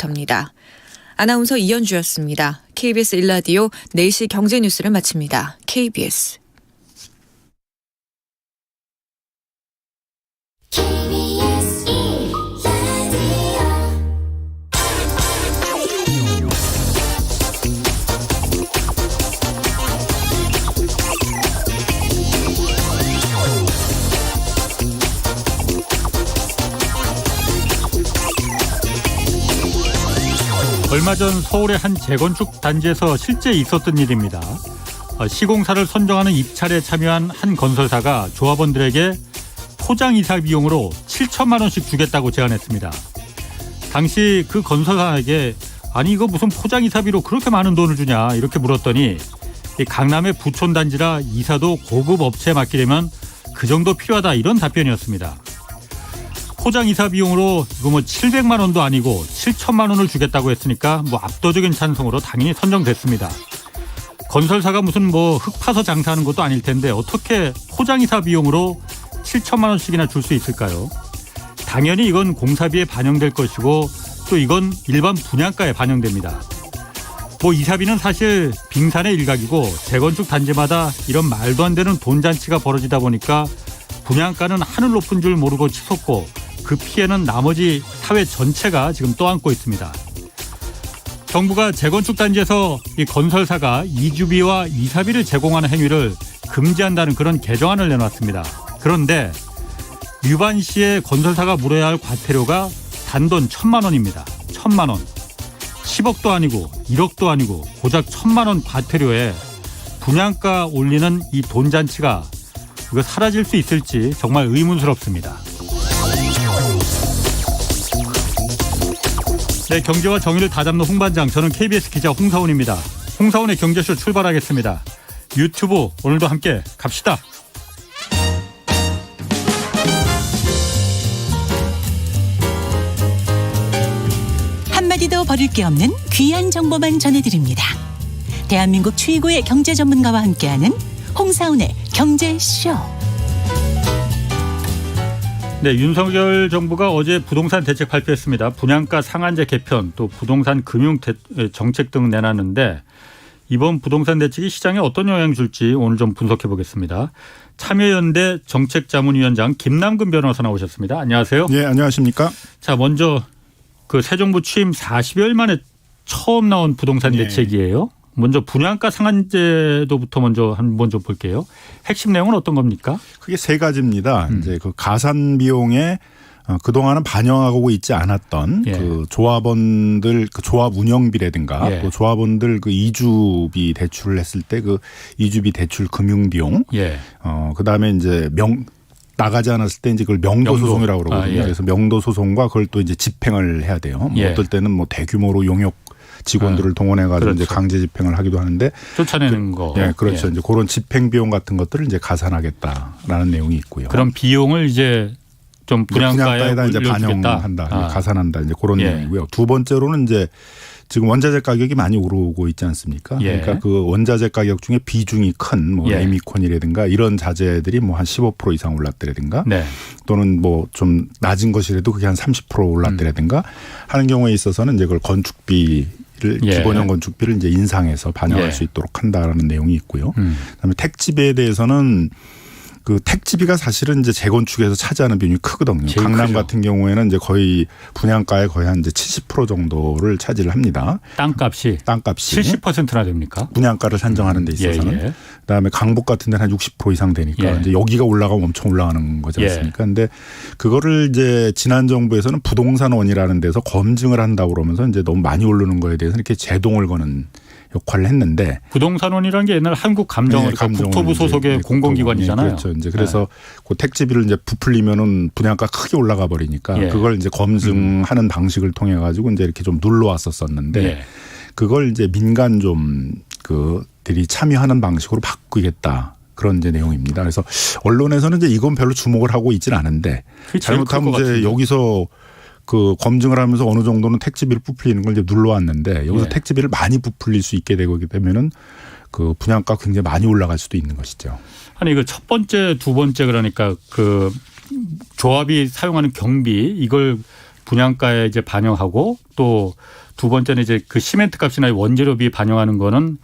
지금부터입니다. 아나운서 이현주였습니다. KBS 1라디오 4시 경제뉴스를 마칩니다. KBS. 얼마 전 서울의 한 재건축 단지에서 실제 있었던 일입니다. 시공사를 선정하는 입찰에 참여한 한 건설사가 조합원들에게 포장이사 비용으로 7천만 원씩 주겠다고 제안했습니다. 당시 그 건설사에게 아니 이거 무슨 포장이사비로 그렇게 많은 돈을 주냐 이렇게 물었더니 강남의 부촌단지라 이사도 고급 업체에 맡기려면 그 정도 필요하다 이런 답변이었습니다. 포장이사 비용으로 이거 뭐 700만 원도 아니고 7천만 원을 주겠다고 했으니까 뭐 압도적인 찬성으로 당연히 선정됐습니다. 건설사가 무슨 뭐 흙 파서 장사하는 것도 아닐 텐데 어떻게 포장이사 비용으로 7천만 원씩이나 줄 수 있을까요? 당연히 이건 공사비에 반영될 것이고 또 이건 일반 분양가에 반영됩니다. 뭐 이사비는 사실 빙산의 일각이고 재건축 단지마다 이런 말도 안 되는 돈잔치가 벌어지다 보니까 분양가는 하늘 높은 줄 모르고 치솟고 그 피해는 나머지 사회 전체가 지금 떠안고 있습니다. 정부가 재건축 단지에서 이 건설사가 이주비와 이사비를 제공하는 행위를 금지한다는 그런 개정안을 내놨습니다. 그런데 위반 시에 건설사가 물어야 할 과태료가 단돈 1,000만 원입니다. 1,000만 원. 10억도 아니고 1억도 아니고 고작 1,000만 원 과태료에 분양가 올리는 이 돈잔치가 이거 사라질 수 있을지 정말 의문스럽습니다. 네, 경제와 정의를 다잡는 홍반장, 저는 KBS 기자 홍사훈입니다. 홍사훈의 경제쇼 출발하겠습니다. 유튜브 오늘도 함께 갑시다. 한마디도 버릴 게 없는 귀한 정보만 전해드립니다. 대한민국 최고의 경제 전문가와 함께하는 홍사훈의 경제쇼. 네, 윤석열 정부가 어제 부동산 대책 발표했습니다. 분양가 상한제 개편, 또 부동산 금융 정책 등 내놨는데 이번 부동산 대책이 시장에 어떤 영향을 줄지 오늘 좀 분석해 보겠습니다. 참여연대 정책자문위원장 김남근 변호사 나오셨습니다. 안녕하세요. 네, 안녕하십니까. 자, 먼저 그 새 정부 취임 40여일 만에 처음 나온 부동산 대책이에요. 먼저 분양가 상한제도부터 먼저 한번 좀 볼게요. 핵심 내용은 어떤 겁니까? 크게 세 가지입니다. 이제 그 가산 비용에 그동안은 반영하고 있지 않았던 그 조합원들 그 조합 운영비라든가 그 조합원들 그 이주비 대출을 했을 때 그 이주비 대출 금융 비용, 그다음에 이제 나가지 않았을 때 이제 그걸 명도 소송이라고 그러거든요. 그래서 명도 소송과 그걸 또 이제 집행을 해야 돼요. 뭐 어떨 때는 뭐 대규모로 용역 직원들을 동원해가지고 그렇죠. 이제 강제 집행을 하기도 하는데 쫓아내는 거. 그렇죠. 이제 그런 집행 비용 같은 것들을 이제 가산하겠다라는 내용이 있고요. 그런 비용을 이제 좀 분양가에다 이제 반영한다, 가산한다 이제 그런 내용이고요. 두 번째로는 이제 지금 원자재 가격이 많이 오르고 있지 않습니까? 그러니까 그 원자재 가격 중에 비중이 큰 뭐 에미콘이라든가 이런 자재들이 뭐 한 15% 이상 올랐더라든가 또는 뭐 좀 낮은 것이라도 그게 한 30% 올랐더라든가 하는 경우에 있어서는 이제 그걸 건축비를 기본형 건축비를 이제 인상해서 반영할 수 있도록 한다라는 내용이 있고요. 그다음에 택지비에 대해서는 그 택지비가 사실은 이제 재건축에서 차지하는 비중이 크거든요. 강남 크죠. 같은 경우에는 이제 거의 분양가의 거의 한 이제 70% 정도를 차지를 합니다. 땅값이 70%나 됩니까? 분양가를 산정하는 데 있어서는. 그다음에 강북 같은 데는 한 60% 이상 되니까 이제 여기가 올라가면 엄청 올라가는 거지 않습니까? 그런데 그거를 이제 지난 정부에서는 부동산원이라는 데서 검증을 한다고 그러면서 이제 너무 많이 오르는 거에 대해서 이렇게 제동을 거는 역할을 했는데 부동산원이라는 게 옛날 한국감정원 국토부 소속의 공공기관이잖아요. 그렇죠. 이제 그래서 그 택지비를 이제 부풀리면은 분양가 크게 올라가 버리니까 그걸 이제 검증하는 방식을 통해 가지고 이제 이렇게 좀 눌러왔었었는데 그걸 이제 민간 좀 그들이 참여하는 방식으로 바꾸겠다. 그런 이제 내용입니다. 그래서 언론에서는 이제 이건 별로 주목을 하고 있지는 않은데 잘못하면 이제 여기서 그 검증을 하면서 어느 정도는 택지비를 부풀리는 걸 이제 눌러왔는데 여기서 택지비를 많이 부풀릴 수 있게 되게 되면은 그 분양가 굉장히 많이 올라갈 수도 있는 것이죠. 아니 그 첫 번째, 두 번째 그러니까 그 조합이 사용하는 경비 이걸 분양가에 이제 반영하고 또 두 번째는 이제 그 시멘트 값이나 원재료비 반영하는 거는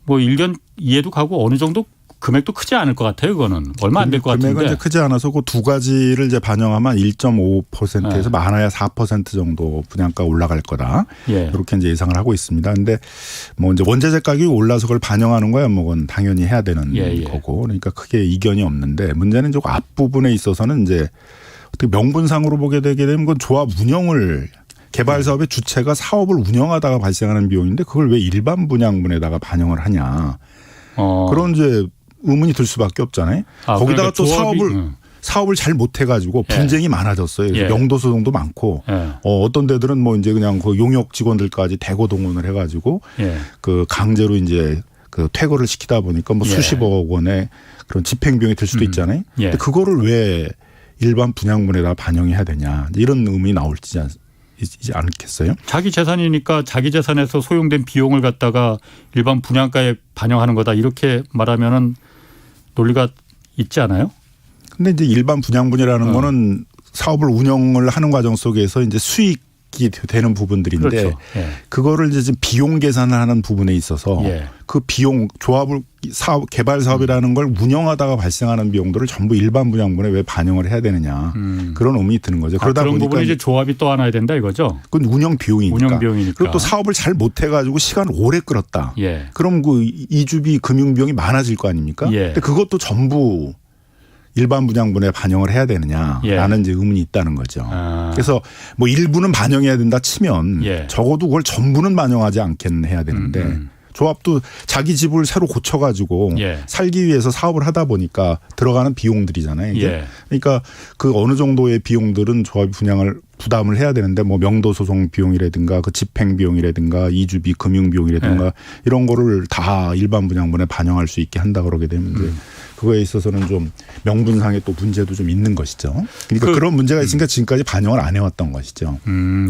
뭐 일견 이해도 가고 어느 정도 금액도 크지 않을 것 같아요. 그거는 얼마 안 될 것 같은데. 금액은 이제 크지 않아서 그 두 가지를 이제 반영하면 1.5%에서 많아야 4% 정도 분양가 올라갈 거다. 이렇게 이제 예상을 하고 있습니다. 그런데 뭐 이제 원자재 가격이 올라서 그걸 반영하는 거야 뭐 그건 당연히 해야 되는 거고 그러니까 크게 이견이 없는데 문제는 좀 앞부분에 있어서는 이제 어떻게 명분상으로 보게 되게 되면 그건 조합 운영을 개발 사업의 주체가 사업을 운영하다가 발생하는 비용인데 그걸 왜 일반 분양분에다가 반영을 하냐. 그런 이제 의문이 들 수밖에 없잖아요. 거기다가 그러니까 또 사업을 잘 못해가지고 분쟁이 많아졌어요. 그래서 명도소송도 많고 어떤 데들은 뭐 이제 그냥 그 용역 직원들까지 대거 동원을 해가지고 그 강제로 이제 그 퇴거를 시키다 보니까 뭐 수십억 원의 그런 집행비용이 들 수도 있잖아요. 근데 그거를 왜 일반 분양분에다 반영해야 되냐 이런 의문이 나올지 않겠어요? 자기 재산이니까 자기 재산에서 소용된 비용을 갖다가 일반 분양가에 반영하는 거다 이렇게 말하면은 논리가 있지 않아요? 근데 이제 일반 분양분이라는 거는 사업을 운영을 하는 과정 속에서 이제 수익이 되는 부분들인데 그렇죠. 그거를 이제 지금 비용 계산을 하는 부분에 있어서 그 비용 조합을 개발 사업이라는 걸 운영하다가 발생하는 비용들을 전부 일반 분양분에 왜 반영을 해야 되느냐 그런 의문이 드는 거죠. 그러다 그런 보니까 부분이 이제 조합이 또 하나야 된다 이거죠. 그건 운영 비용이니까. 그리고 또 사업을 잘 못해가지고 시간을 오래 끌었다. 그럼 그 이주비 금융 비용이 많아질 거 아닙니까? 근데 그것도 전부 일반 분양분에 반영을 해야 되느냐라는 이제 의문이 있다는 거죠. 그래서 뭐 일부는 반영해야 된다 치면 적어도 그걸 전부는 반영하지 않겠네 해야 되는데 조합도 자기 집을 새로 고쳐가지고 살기 위해서 사업을 하다 보니까 들어가는 비용들이잖아요. 이게. 그러니까 그 어느 정도의 비용들은 조합이 분양을 부담을 해야 되는데 뭐 명도소송 비용이라든가 그 집행 비용이라든가 이주비 금융 비용이라든가 이런 거를 다 일반 분양분에 반영할 수 있게 한다 그러게 되면 이제 그거에 있어서는 좀 명분상의 또 문제도 좀 있는 것이죠. 그러니까 그런 문제가 있으니까 지금까지 반영을 안 해왔던 것이죠.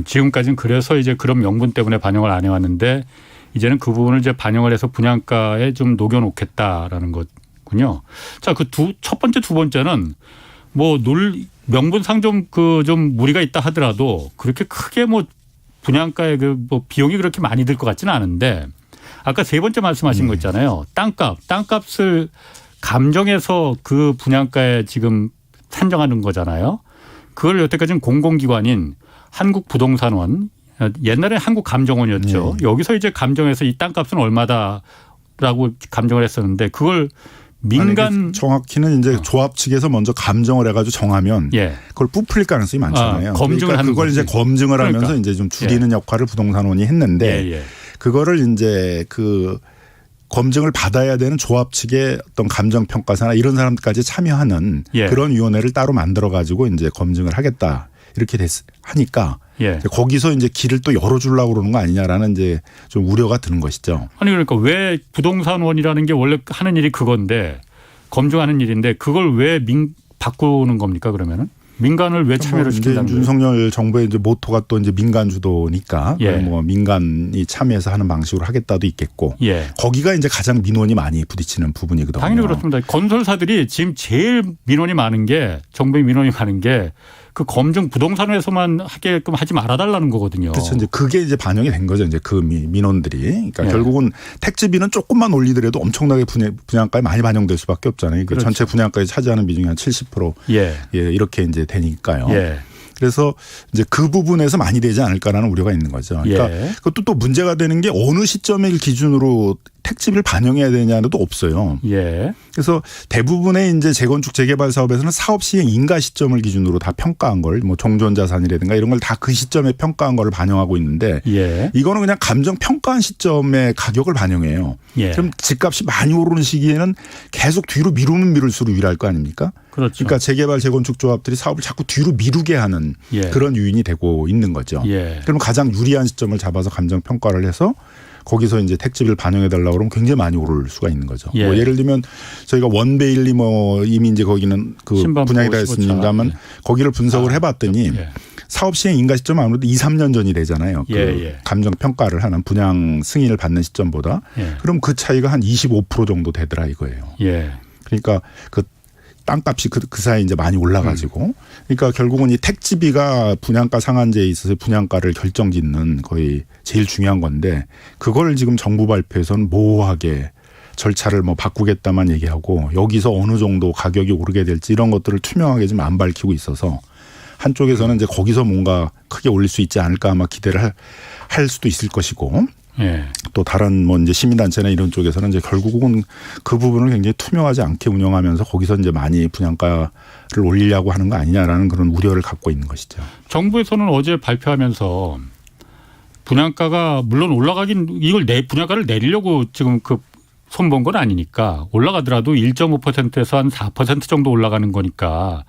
지금까지는 그래서 이제 그런 명분 때문에 반영을 안 해왔는데 이제는 그 부분을 이제 반영을 해서 분양가에 좀 녹여놓겠다라는 거군요. 자, 그 첫 번째, 두 번째는 뭐 명분상 좀 무리가 있다 하더라도 그렇게 크게 뭐 분양가에 그 뭐 비용이 그렇게 많이 들 것 같지는 않은데 아까 세 번째 말씀하신 거 있잖아요. 땅값을 감정해서 그 분양가에 지금 산정하는 거잖아요. 그걸 여태까지는 공공기관인 한국부동산원 옛날에 한국감정원이었죠. 여기서 이제 감정해서 이 땅값은 얼마다라고 감정을 했었는데 그걸 민간 정확히는 이제 조합 측에서 먼저 감정을 해가지고 정하면 그걸 부풀릴 가능성이 많잖아요. 검증을 하는 그걸 이제 검증을 하면서 이제 좀 줄이는 역할을 부동산원이 했는데 그거를 이제 그 검증을 받아야 되는 조합 측의 어떤 감정평가사나 이런 사람들까지 참여하는 그런 위원회를 따로 만들어 가지고 이제 검증을 하겠다 이렇게 하니까 거기서 이제 길을 또 열어주려고 그러는 거 아니냐라는 이제 좀 우려가 드는 것이죠. 아니 그러니까 왜 부동산원이라는 게 원래 하는 일이 그건데 검증하는 일인데 그걸 왜 바꾸는 겁니까 그러면은? 민간을 왜 참여를 시킨다는 거예요? 윤석열 정부의 이제 모토가 또 이제 민간 주도니까 뭐 민간이 참여해서 하는 방식으로 하겠다도 있겠고 거기가 이제 가장 민원이 많이 부딪히는 부분이거든요. 당연히 그렇습니다. 건설사들이 지금 제일 민원이 많은 게 정부의 민원이 많은 게 그 검증 부동산에서만 하게끔 하지 말아달라는 거거든요. 그렇죠. 이제 그게 이제 반영이 된 거죠. 이제 그 민원들이. 그러니까 결국은 택지비는 조금만 올리더라도 엄청나게 분양가에 많이 반영될 수밖에 없잖아요. 그렇죠. 전체 분양가에 차지하는 비중이 한 70% 이렇게 이제 되니까요. 그래서 이제 그 부분에서 많이 되지 않을까라는 우려가 있는 거죠. 그러니까 그것도 또 문제가 되는 게 어느 시점을 기준으로 택지비를 반영해야 되냐도 없어요. 그래서 대부분의 이제 재건축 재개발 사업에서는 사업 시행 인가 시점을 기준으로 다 평가한 걸 뭐 종전 자산이라든가 이런 걸 다 그 시점에 평가한 거를 반영하고 있는데 이거는 그냥 감정 평가한 시점의 가격을 반영해요. 그럼 집값이 많이 오르는 시기에는 계속 뒤로 미루면 미룰수록 유리할 거 아닙니까? 그렇죠. 그러니까 재개발 재건축 조합들이 사업을 자꾸 뒤로 미루게 하는 그런 요인이 되고 있는 거죠. 그럼 가장 유리한 시점을 잡아서 감정 평가를 해서 거기서 이제 택지비를 반영해 달라고 그러면 굉장히 많이 오를 수가 있는 거죠. 뭐 예를 들면 저희가 원베일리 뭐 이미 이제 거기는 그 분양이 다 했습니다만 거기를 분석을 해봤더니 사업 시행 인가 시점은 아무래도 2, 3년 전이 되잖아요. 그 감정 평가를 하는 분양 승인을 받는 시점보다 그럼 그 차이가 한 25% 정도 되더라 이거예요. 그러니까 그 땅값이 그 사이에 이제 많이 올라가지고 그러니까 결국은 이 택지비가 분양가 상한제에 있어서 분양가를 결정짓는 거의 제일 중요한 건데 그걸 지금 정부 발표에서는 모호하게 절차를 뭐 바꾸겠다만 얘기하고 여기서 어느 정도 가격이 오르게 될지 이런 것들을 투명하게 좀 안 밝히고 있어서 한쪽에서는 이제 거기서 뭔가 크게 올릴 수 있지 않을까 아마 기대를 할 수도 있을 것이고 예. 또 다른 뭐 이제 시민단체나 이런 쪽에서는 이제 결국은 그 부분을 굉장히 투명하지 않게 운영하면서 거기서 이제 많이 분양가를 올리려고 하는 거 아니냐라는 그런 우려를 갖고 있는 것이죠. 정부에서는 어제 발표하면서 분양가가 물론 올라가긴 이걸 분양가를 내리려고 지금 손본 건 아니니까 올라가더라도 1.5%에서 한 4% 정도 올라가는 거니까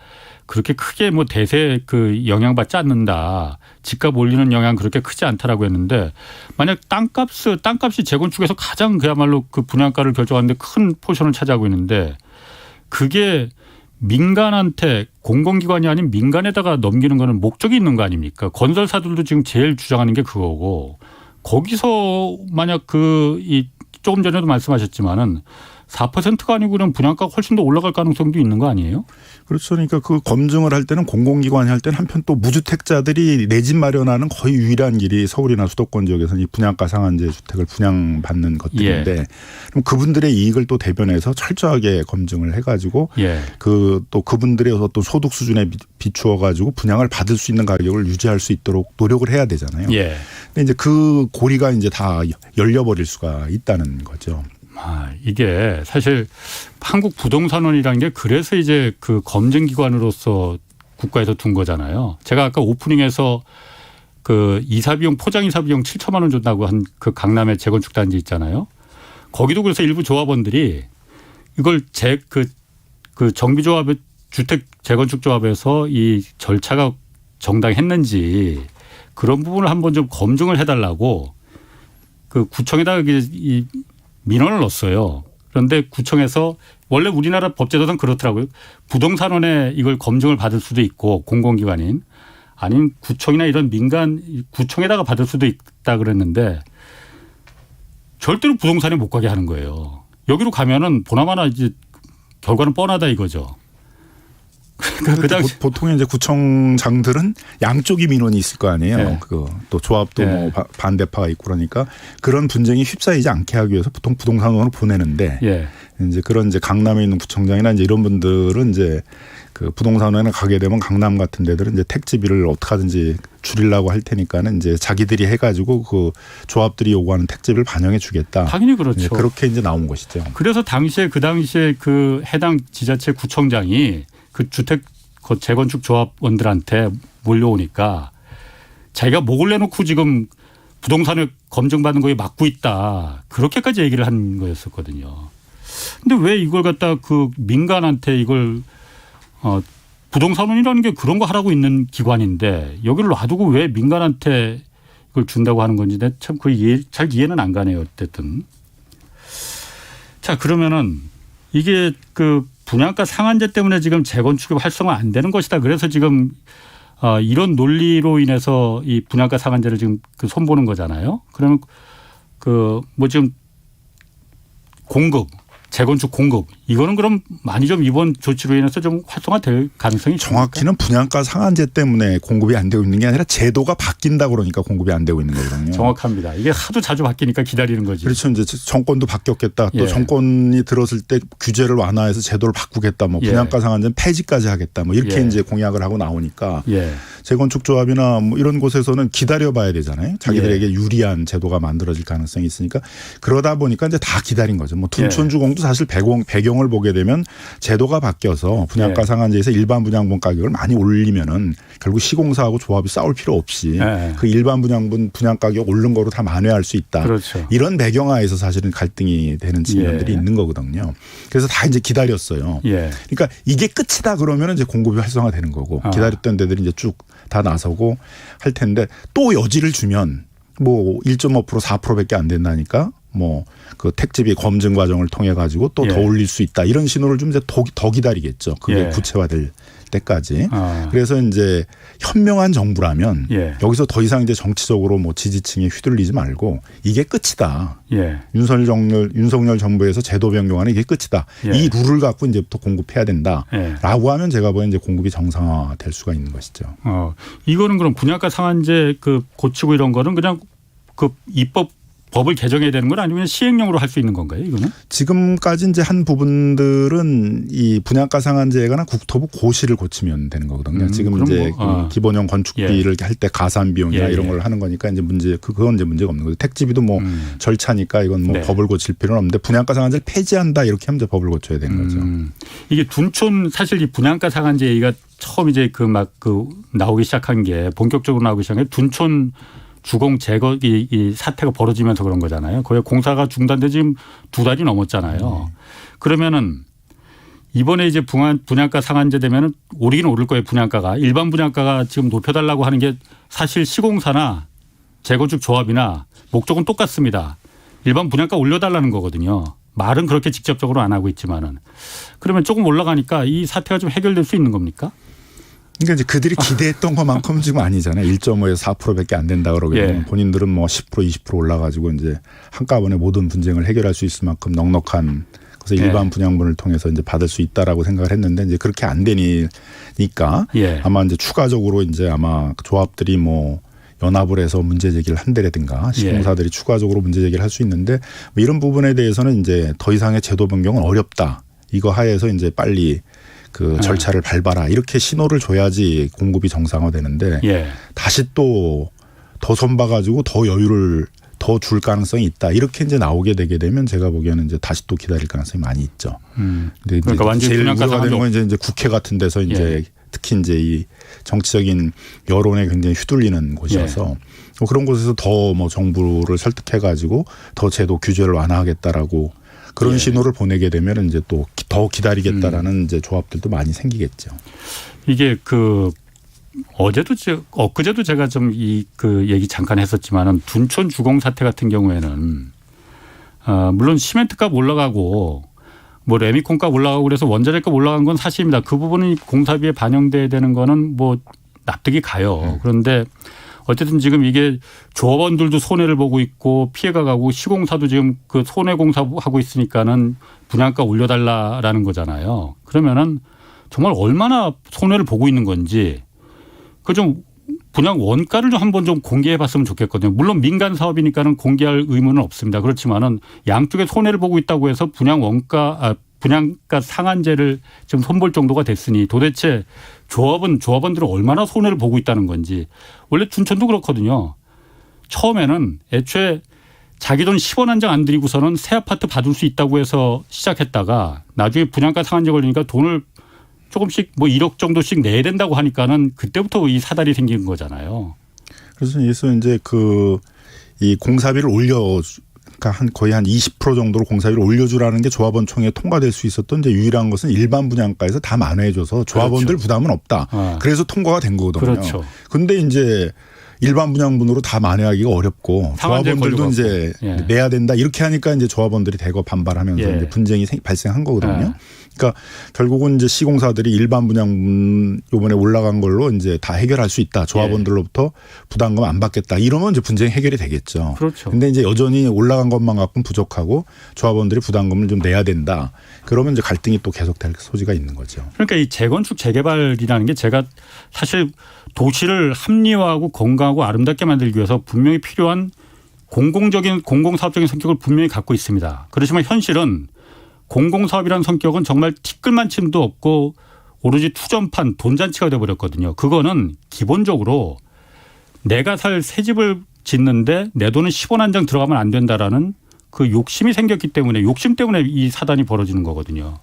그렇게 크게 뭐 대세 영향받지 않는다. 집값 올리는 영향 그렇게 크지 않다라고 했는데 만약 땅값이 재건축에서 가장 그야말로 그 분양가를 결정하는데 큰 포션을 차지하고 있는데 그게 민간한테 공공기관이 아닌 민간에다가 넘기는 거는 목적이 있는 거 아닙니까? 건설사들도 지금 제일 주장하는 게 그거고 거기서 만약 조금 전에도 말씀하셨지만은 4%가 아니고 그냥 분양가가 훨씬 더 올라갈 가능성도 있는 거 아니에요? 그렇죠. 그러니까 그 검증을 할 때는 공공기관이 할 때는 한편 또 무주택자들이 내 집 마련하는 거의 유일한 길이 서울이나 수도권 지역에서는 이 분양가 상한제 주택을 분양받는 것들인데 예. 그럼 그분들의 이익을 또 대변해서 철저하게 검증을 해가지고 예. 또 그분들의 어떤 소득 수준에 비추어 가지고 분양을 받을 수 있는 가격을 유지할 수 있도록 노력을 해야 되잖아요. 예. 근데 이제 그 고리가 이제 다 열려버릴 수가 있다는 거죠. 이게 사실 한국 부동산원이라는 게 그래서 이제 그 검증기관으로서 국가에서 둔 거잖아요. 제가 아까 오프닝에서 그 포장 이사 비용 7천만 원 준다고 한 그 강남의 재건축 단지 있잖아요. 거기도 그래서 일부 조합원들이 이걸 그 정비조합 주택 재건축 조합에서 이 절차가 정당했는지 그런 부분을 한번 좀 검증을 해달라고 그 구청에다가 이 민원을 넣었어요. 그런데 구청에서 원래 우리나라 법제도상 그렇더라고요. 부동산원에 이걸 검증을 받을 수도 있고 공공기관인 아니면 구청이나 이런 민간 구청에다가 받을 수도 있다 그랬는데 절대로 부동산에 못 가게 하는 거예요. 여기로 가면은 보나마나 이제 결과는 뻔하다 이거죠. 그러니까 보통 이제 구청장들은 양쪽이 민원이 있을 거 아니에요. 네. 또 조합도 네. 뭐 반대파가 있고 그러니까 그런 분쟁이 휩싸이지 않게 하기 위해서 보통 부동산원으로 보내는데 예. 이제 그런 이제 강남에 있는 구청장이나 이제 이런 분들은 이제 그 부동산원에 가게 되면 강남 같은 데들은 이제 택지비를 어떻게 하든지 줄이려고 할 테니까는 이제 자기들이 해가지고 그 조합들이 요구하는 택지비를 반영해 주겠다. 당연히 그렇죠. 그렇게 이제 나온 것이죠. 그래서 그 당시에 그 해당 지자체 구청장이 그 주택 재건축 조합원들한테 몰려오니까 자기가 목을 내놓고 지금 부동산을 검증받는 거에 막고 있다. 그렇게까지 얘기를 한 거였었거든요. 근데 왜 이걸 갖다 그 민간한테 이걸 부동산원이라는 게 그런 거 하라고 있는 기관인데 여기를 놔두고 왜 민간한테 이걸 준다고 하는 건지 참 잘 이해는 안 가네요. 어쨌든. 자, 그러면은 이게 그 분양가 상한제 때문에 지금 재건축이 활성화 안 되는 것이다. 그래서 지금 이런 논리로 인해서 이 분양가 상한제를 지금 손보는 거잖아요. 그러면 뭐 지금 재건축 공급 이거는 그럼 많이 좀 이번 조치로 인해서 좀 활성화될 가능성이 있습니까? 정확히는 분양가 상한제 때문에 공급이 안 되고 있는 게 아니라 제도가 바뀐다 그러니까 공급이 안 되고 있는 거거든요. 정확합니다. 이게 하도 자주 바뀌니까 기다리는 거지. 그렇죠. 이제 정권도 바뀌었겠다. 또 예. 정권이 들었을 때 규제를 완화해서 제도를 바꾸겠다. 뭐 분양가 상한제는 폐지까지 하겠다. 뭐 이렇게 이제 공약을 하고 나오니까 재건축 조합이나 뭐 이런 곳에서는 기다려봐야 되잖아요. 자기들에게 유리한 제도가 만들어질 가능성이 있으니까 그러다 보니까 이제 다 기다린 거죠. 뭐 둔촌주공도 사실 배경을 보게 되면 제도가 바뀌어서 분양가 상한제에서 일반 분양분 가격을 많이 올리면은 결국 시공사하고 조합이 싸울 필요 없이 그 일반 분양분 분양 가격 오른 거로 다 만회할 수 있다. 그렇죠. 이런 배경하에서 사실은 갈등이 되는 측면들이 있는 거거든요. 그래서 다 이제 기다렸어요. 그러니까 이게 끝이다 그러면은 이제 공급이 활성화되는 거고 기다렸던 데들이 이제 쭉 다 나서고 할 텐데 또 여지를 주면 뭐 1.5% 4%밖에 안 된다니까 뭐 그 택지비 검증 과정을 통해 가지고 또 더 올릴 수 있다 이런 신호를 좀 이제 더 기다리겠죠. 그게 구체화될 때까지. 그래서 이제 현명한 정부라면 여기서 더 이상 이제 정치적으로 뭐 지지층에 휘둘리지 말고 이게 끝이다. 윤석열 정부에서 제도 변경하는 이게 끝이다. 이 룰을 갖고 이제부터 공급해야 된다라고 하면 제가 보기엔 이제 공급이 정상화될 수가 있는 것이죠. 이거는 그럼 분양가 상한제 그 고치고 이런 거는 그냥 그 법을 개정해야 되는 건 아니면 시행령으로 할 수 있는 건가요, 이거는? 지금까지 이제 한 부분들은 이 분양가 상한제에 관한 국토부 고시를 고치면 되는 거거든요. 지금 이제 그 기본형 건축비를 할 때 가산 비용이나 이런 걸 하는 거니까 이제 그건 이제 문제가 없는 거죠. 택지비도 뭐 절차니까 이건 뭐 법을 고칠 필요는 없는데 분양가 상한제를 폐지한다 이렇게 하면 이제 법을 고쳐야 되는 거죠. 이게 둔촌 사실 이 분양가 상한제 얘기가 처음 이제 그 나오기 시작한 게 본격적으로 나오기 시작한 게 둔촌 주공 제거 이 사태가 벌어지면서 그런 거잖아요. 거의 공사가 중단돼 지금 2달이 넘었잖아요. 그러면은 이번에 이제 분양가 상한제 되면은 오르긴 오를 거예요. 분양가가 일반 분양가가 지금 높여달라고 하는 게 사실 시공사나 재건축 조합이나 목적은 똑같습니다. 일반 분양가 올려달라는 거거든요. 말은 그렇게 직접적으로 안 하고 있지만은 그러면 조금 올라가니까 이 사태가 좀 해결될 수 있는 겁니까? 그러니까 이제 그들이 기대했던 것만큼 지금 아니잖아요. 1.5에서 4%밖에 안 된다 그러거든요. 본인들은 뭐 10% 20% 올라가지고 이제 한꺼번에 모든 분쟁을 해결할 수 있을 만큼 넉넉한 그래서 일반 분양분을 통해서 이제 받을 수 있다라고 생각을 했는데 이제 그렇게 안 되니까 아마 이제 추가적으로 이제 아마 조합들이 뭐 연합을 해서 문제 제기를 한다라든가 시공사들이 추가적으로 문제 제기를 할 수 있는데 뭐 이런 부분에 대해서는 이제 더 이상의 제도 변경은 어렵다. 이거 하에서 이제 빨리 그 절차를 밟아라 이렇게 신호를 줘야지 공급이 정상화되는데 다시 또 더 손봐가지고 더 여유를 더 줄 가능성이 있다 이렇게 이제 나오게 되게 되면 제가 보기에는 이제 다시 또 기다릴 가능성이 많이 있죠. 근데 그러니까 완전 제일 우려가 되는 건 이제 국회 같은 데서 이제 특히 이제 이 정치적인 여론에 굉장히 휘둘리는 곳이어서 그런 곳에서 더 뭐 정부를 설득해가지고 더 제도 규제를 완화하겠다라고. 그런 신호를 보내게 되면 이제 또 더 기다리겠다라는 이제 조합들도 많이 생기겠죠. 이게 엊그제도 제가 좀 그 얘기 잠깐 했었지만은 둔촌 주공 사태 같은 경우에는 물론 시멘트값 올라가고 뭐 레미콘값 올라가고 그래서 원자재값 올라간 건 사실입니다. 그 부분이 공사비에 반영돼야 되는 거는 뭐 납득이 가요. 그런데 어쨌든 지금 이게 조합원들도 손해를 보고 있고 피해가 가고 시공사도 지금 그 손해공사하고 있으니까는 분양가 올려달라라는 거잖아요. 그러면은 정말 얼마나 손해를 보고 있는 건지 그 좀 분양 원가를 좀 한번 좀 공개해 봤으면 좋겠거든요. 물론 민간 사업이니까는 공개할 의무는 없습니다. 그렇지만은 양쪽에 손해를 보고 있다고 해서 분양가 상한제를 지금 손볼 정도가 됐으니 도대체 조합원들은 얼마나 손해를 보고 있다는 건지. 원래 둔촌도 그렇거든요. 처음에는 애초에 자기 돈 10원 한 장 안 들이고서는 새 아파트 받을 수 있다고 해서 시작했다가 나중에 분양가 상한제 걸리니까 돈을 조금씩 뭐 1억 정도씩 내야 된다고 하니까는 그때부터 이 사달이 생긴 거잖아요. 그래서 이제 이 공사비를 그러니까 거의 한 20% 정도로 공사비를 올려주라는 게 조합원 총회에 통과될 수 있었던 이제 유일한 것은 일반 분양가에서 다 만회해줘서 조합원들 부담은 없다. 그래서 통과가 된 거거든요. 그런데 이제 일반 분양분으로 다 만회하기가 어렵고 조합원들도 이제 내야 된다 이렇게 하니까 이제 조합원들이 대거 반발하면서 이제 분쟁이 발생한 거거든요. 그러니까 결국은 이제 시공사들이 일반 분양분 이번에 올라간 걸로 이제 다 해결할 수 있다. 조합원들로부터 부담금 안 받겠다. 이러면 이제 분쟁 해결이 되겠죠. 그렇죠. 근데 이제 여전히 올라간 것만 갖고는 부족하고 조합원들이 부담금을 좀 내야 된다. 그러면 이제 갈등이 또 계속될 소지가 있는 거죠. 그러니까 이 재건축 재개발이라는 게 제가 사실 도시를 합리화하고 건강하고 아름답게 만들기 위해서 분명히 필요한 공공사업적인 성격을 분명히 갖고 있습니다. 그렇지만 현실은 공공사업이라는 성격은 정말 티끌만침도 없고 오로지 투전판 돈잔치가 돼버렸거든요. 그거는 기본적으로 내가 살 새 집을 짓는데 내 돈은 10원 한 장 들어가면 안 된다라는 그 욕심이 생겼기 때문에 욕심 때문에 이 사단이 벌어지는 거거든요.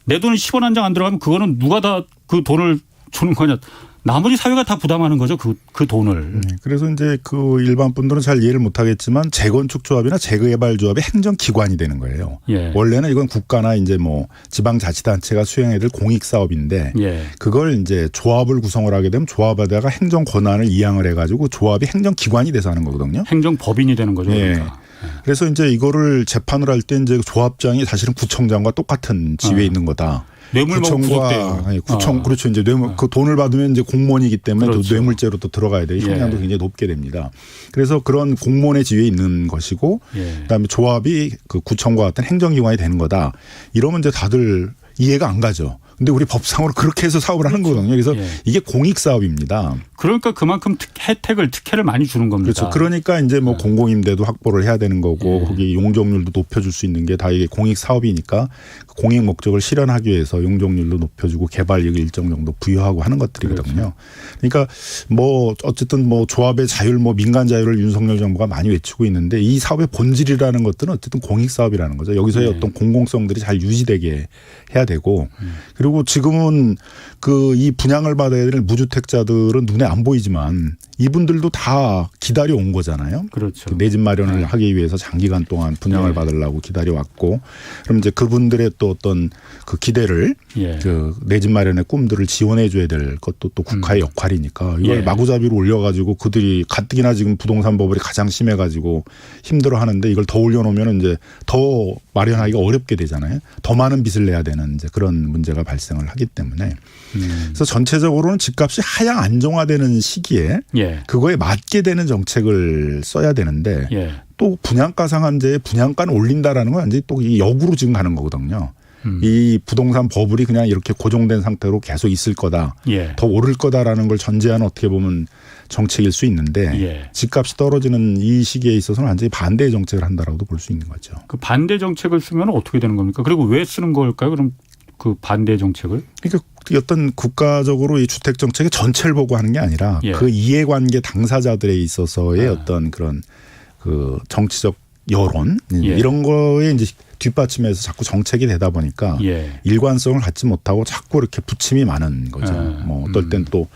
내 돈은 10원 한 장 안 들어가면 그거는 누가 다 그 돈을 주는 거냐. 나머지 사회가 다 부담하는 거죠. 그 돈을. 그래서 이제 그 일반 분들은 잘 이해를 못 하겠지만 재건축 조합이나 재개발 조합이 행정기관이 되는 거예요. 원래는 이건 국가나 이제 뭐 지방자치단체가 수행해야 될 공익 사업인데 그걸 이제 조합을 구성을 하게 되면 조합에다가 행정 권한을 이양을 해가지고 조합이 행정기관이 돼서 하는 거거든요. 행정법인이 되는 거죠. 그러니까. 그래서 이제 이거를 재판을 할 때 이제 조합장이 사실은 구청장과 똑같은 지위에 있는 거다. 뇌물만 구속돼요. 구청 그렇죠. 이제 그 돈을 받으면 이제 공무원이기 때문에 그렇죠. 또 뇌물죄로 또 들어가야 돼요. 형량도 굉장히 높게 됩니다. 그래서 그런 공무원의 지위에 있는 것이고, 그다음에 조합이 그 구청과 같은 행정기관이 되는 거다. 이러면 이제 다들 이해가 안 가죠. 근데 우리 법상으로 그렇게 해서 사업을 하는 거거든요. 그래서 이게 공익 사업입니다. 그러니까 그만큼 특혜를 많이 주는 겁니다. 그렇죠. 그러니까 이제 뭐 공공임대도 확보를 해야 되는 거고 거기 용적률도 높여줄 수 있는 게 다 이게 공익 사업이니까 공익 목적을 실현하기 위해서 용적률도 높여주고 개발력을 일정 정도 부여하고 하는 것들이거든요. 그러니까 뭐 어쨌든 뭐 조합의 자율 뭐 민간 자율을 윤석열 정부가 많이 외치고 있는데 이 사업의 본질이라는 것들은 어쨌든 공익 사업이라는 거죠. 여기서의 어떤 공공성들이 잘 유지되게 해야 되고 그리고 지금은 그 이 분양을 받아야 될 무주택자들은 눈에 안 보이지만 이분들도 다 기다려 온 거잖아요. 그렇죠. 내 집 마련을 하기 위해서 장기간 동안 분양을 받으려고 기다려 왔고 그럼 이제 그분들의 또 어떤 그 기대를 그 내 집 마련의 꿈들을 지원해 줘야 될 것도 또 국가의 역할이니까 이걸 마구잡이로 올려가지고 그들이 가뜩이나 지금 부동산 버블이 가장 심해가지고 힘들어 하는데 이걸 더 올려놓으면 이제 더 마련하기가 어렵게 되잖아요. 더 많은 빚을 내야 되는 이제 그런 문제가 발생을 하기 때문에 그래서 전체적으로는 집값이 하향 안정화되는 시기에 그거에 맞게 되는 정책을 써야 되는데 또 분양가 상한제에 분양가는 올린다라는 건 완전히 또 이 역으로 지금 가는 거거든요. 이 부동산 버블이 그냥 이렇게 고정된 상태로 계속 있을 거다. 더 오를 거다라는 걸 전제하는 어떻게 보면 정책일 수 있는데 집값이 떨어지는 이 시기에 있어서는 완전히 반대의 정책을 한다라고도 볼 수 있는 거죠. 그 반대 정책을 쓰면 어떻게 되는 겁니까? 그리고 왜 쓰는 걸까요? 그럼 그 반대 정책을? 그러니까 어떤 국가적으로 이 주택 정책의 전체를 보고 하는 게 아니라 그 이해관계 당사자들에 있어서의 어떤 그런 그 정치적 여론 이런 거에 이제 뒷받침해서 자꾸 정책이 되다 보니까 일관성을 갖지 못하고 자꾸 이렇게 부침이 많은 거죠. 뭐 어떨 땐 또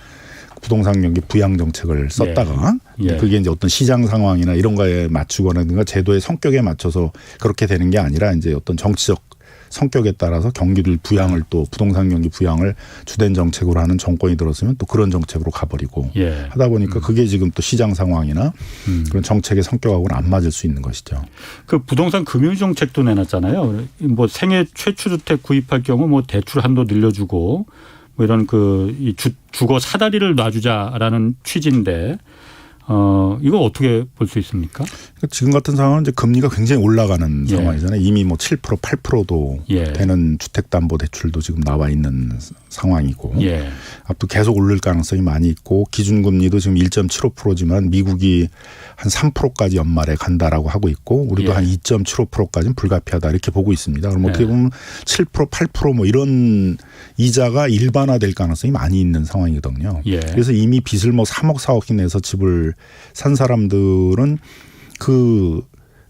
부동산 경기 부양 정책을 썼다가 그게 이제 어떤 시장 상황이나 이런 거에 맞추거나 제도의 성격에 맞춰서 그렇게 되는 게 아니라 이제 어떤 정치적 성격에 따라서 경기를 부양을 또 부동산 경기 부양을 주된 정책으로 하는 정권이 들었으면 또 그런 정책으로 가버리고 하다 보니까 그게 지금 또 시장 상황이나 그런 정책의 성격하고는 안 맞을 수 있는 것이죠. 그 부동산 금융 정책도 내놨잖아요. 뭐 생애 최초 주택 구입할 경우 뭐 대출 한도 늘려주고 뭐 이런 그 이 주거 사다리를 놔주자라는 취지인데. 이거 어떻게 볼 수 있습니까? 지금 같은 상황은 이제 금리가 굉장히 올라가는 상황이잖아요. 이미 뭐 7%, 8%도 되는 주택담보대출도 지금 나와 있는 상황이고 앞으로 계속 오를 가능성이 많이 있고 기준금리도 지금 1.75%지만 미국이 한 3%까지 연말에 간다라고 하고 있고 우리도 한 2.75%까지는 불가피하다 이렇게 보고 있습니다. 그럼 어떻게 보면 7%, 8% 뭐 이런 이자가 일반화될 가능성이 많이 있는 상황이거든요. 그래서 이미 빚을 뭐 3억, 4억씩 내서 집을 산 사람들은 그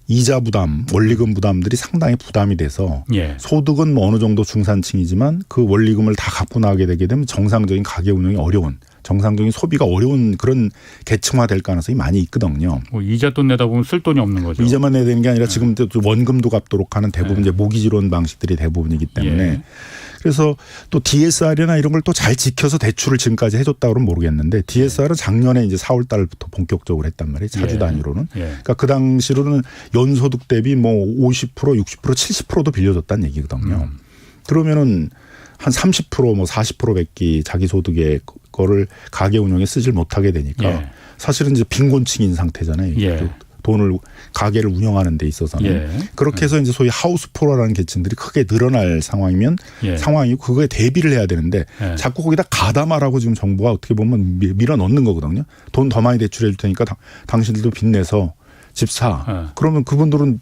이자 부담, 원리금 부담들이 상당히 부담이 돼서 소득은 뭐 어느 정도 중산층이지만 그 원리금을 다 갚고 나가게 되게 되면 정상적인 가계 운영이 어려운 정상적인 소비가 어려운 그런 계층화될 가능성이 많이 있거든요. 뭐 이자 돈 내다 보면 쓸 돈이 없는 거죠. 이자만 내야 되는 게 아니라 지금 원금도 갚도록 하는 대부분 이제 모기지론 방식들이 대부분이기 때문에 그래서 또 DSR이나 이런 걸 또 잘 지켜서 대출을 지금까지 해줬다 그러면 모르겠는데 DSR은 작년에 이제 4월 달부터 본격적으로 했단 말이에요. 차주 단위로는. 그러니까 그 당시로는 연소득 대비 뭐 50%, 60%, 70%도 빌려줬다는 얘기거든요. 그러면은 한 30% 뭐 40%밖에 자기 소득의 거를 가계 운영에 쓰질 못하게 되니까 사실은 이제 빈곤층인 상태잖아요. 돈을 가게를 운영하는 데 있어서는 그렇게 해서 이제 소위 하우스푸어라는 계층들이 크게 늘어날 상황이면 상황이고 그거에 대비를 해야 되는데 자꾸 거기다 가담하라고 지금 정부가 어떻게 보면 밀어넣는 거거든요. 돈 더 많이 대출해 줄 테니까 당신들도 빚내서 집 사. 그러면 그분들은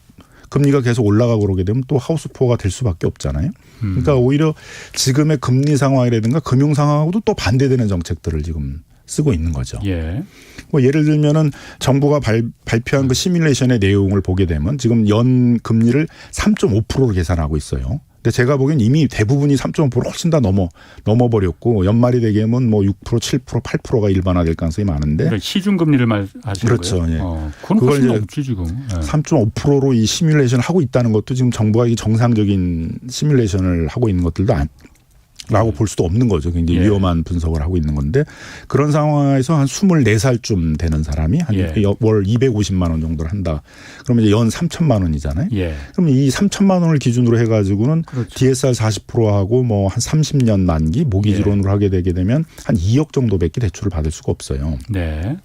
금리가 계속 올라가고 그러게 되면 또 하우스푸어가 될 수밖에 없잖아요. 그러니까 오히려 지금의 금리 상황이라든가 금융 상황하고도 또 반대되는 정책들을 지금 쓰고 있는 거죠. 뭐 예를 들면은 정부가 발표한 그 시뮬레이션의 내용을 보게 되면 지금 연 금리를 3.5%로 계산하고 있어요. 근데 제가 보기엔 이미 대부분이 3.5% 훨씬 다 넘어버렸고 연말이 되면 뭐 6%, 7%, 8%가 일반화될 가능성이 많은데. 그러니까 시중 금리를 말하시는 그렇죠. 거예요? 그건 훨씬 높지 지금. 3.5%로 이 시뮬레이션을 하고 있다는 것도 지금 정부가 이 정상적인 시뮬레이션을 하고 있는 것들도 라고 볼 수도 없는 거죠. 굉장히 위험한 분석을 하고 있는 건데 그런 상황에서 한 24살쯤 되는 사람이 한 월 250만 원 정도를 한다. 그러면 이제 연 3천만 원이잖아요. 그럼 이 3천만 원을 기준으로 해가지고는 그렇죠. DSR 40%하고 뭐 한 30년 만기 모기지론으로 하게 되게 되면 한 2억 정도밖에 대출을 받을 수가 없어요. 근데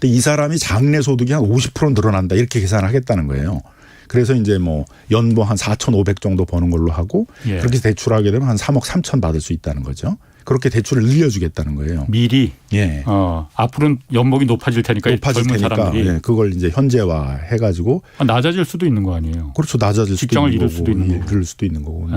이 사람이 장래 소득이 한 50% 늘어난다 이렇게 계산을 하겠다는 거예요. 그래서 이제 뭐 연봉 한 4,500 정도 버는 걸로 하고 그렇게 대출하게 되면 한 3억 3천 받을 수 있다는 거죠. 그렇게 대출을 늘려주겠다는 거예요. 미리. 앞으로는 연봉이 높아질 테니까 젊은 사람들이 그걸 이제 현재화 해가지고 낮아질 수도 있는 거 아니에요. 그렇죠. 낮아질 직장을 수도 잃을 있는 거고, 잃을 수도 있는 거고.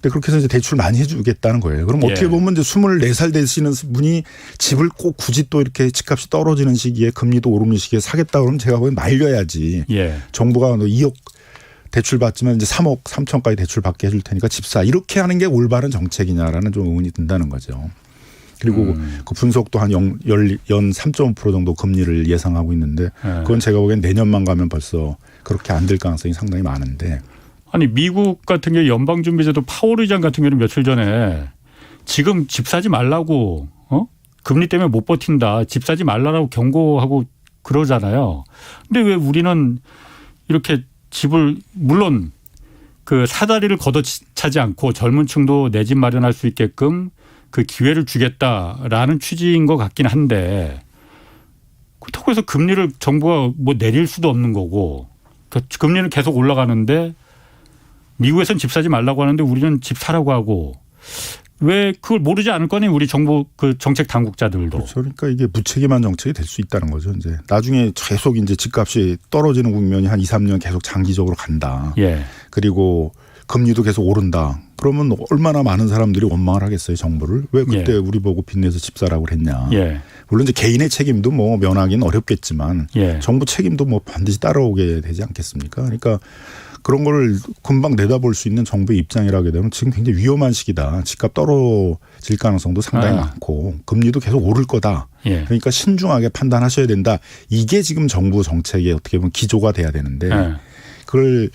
근데 그렇게 해서 이제 대출 많이 해주겠다는 거예요. 그럼 어떻게 보면 이제 24살 되시는 분이 집을 꼭 굳이 또 이렇게 집값이 떨어지는 시기에 금리도 오르는 시기에 사겠다 그러면 제가 보기엔 말려야지. 정부가 2억 대출 받지만 이제 3억 3천까지 대출 받게 해줄 테니까 집 사. 이렇게 하는 게 올바른 정책이냐라는 좀 의문이 든다는 거죠. 그리고 그 분석도 한 연 3.5% 정도 금리를 예상하고 있는데 그건 제가 보기엔 내년만 가면 벌써 그렇게 안 될 가능성이 상당히 많은데. 아니 미국 같은 게 연방준비제도 파월 의장 같은 경우는 며칠 전에 지금 집 사지 말라고 금리 때문에 못 버틴다. 집 사지 말라고 경고하고 그러잖아요. 근데 왜 우리는 이렇게 집을 물론 그 사다리를 걷어차지 않고 젊은 층도 내 집 마련할 수 있게끔 그 기회를 주겠다라는 취지인 것 같긴 한데 그렇다고 해서 금리를 정부가 뭐 내릴 수도 없는 거고 금리는 계속 올라가는데 미국에서는 집 사지 말라고 하는데 우리는 집 사라고 하고 왜 그걸 모르지 않을 거니 우리 정부 그 정책 당국자들도. 그렇죠. 그러니까 이게 무책임한 정책이 될 수 있다는 거죠. 이제 나중에 계속 이제 집값이 떨어지는 국면이 한 2, 3년 계속 장기적으로 간다. 그리고 금리도 계속 오른다. 그러면 얼마나 많은 사람들이 원망을 하겠어요, 정부를. 왜 그때 우리 보고 빚내서 집 사라고 그랬냐. 물론 이제 개인의 책임도 뭐 면하기는 어렵겠지만 정부 책임도 뭐 반드시 따라오게 되지 않겠습니까? 그러니까 그런 걸 금방 내다볼 수 있는 정부의 입장이라게 되면 지금 굉장히 위험한 시기다. 집값 떨어질 가능성도 상당히 많고 금리도 계속 오를 거다. 그러니까 신중하게 판단하셔야 된다. 이게 지금 정부 정책의 어떻게 보면 기조가 돼야 되는데 그걸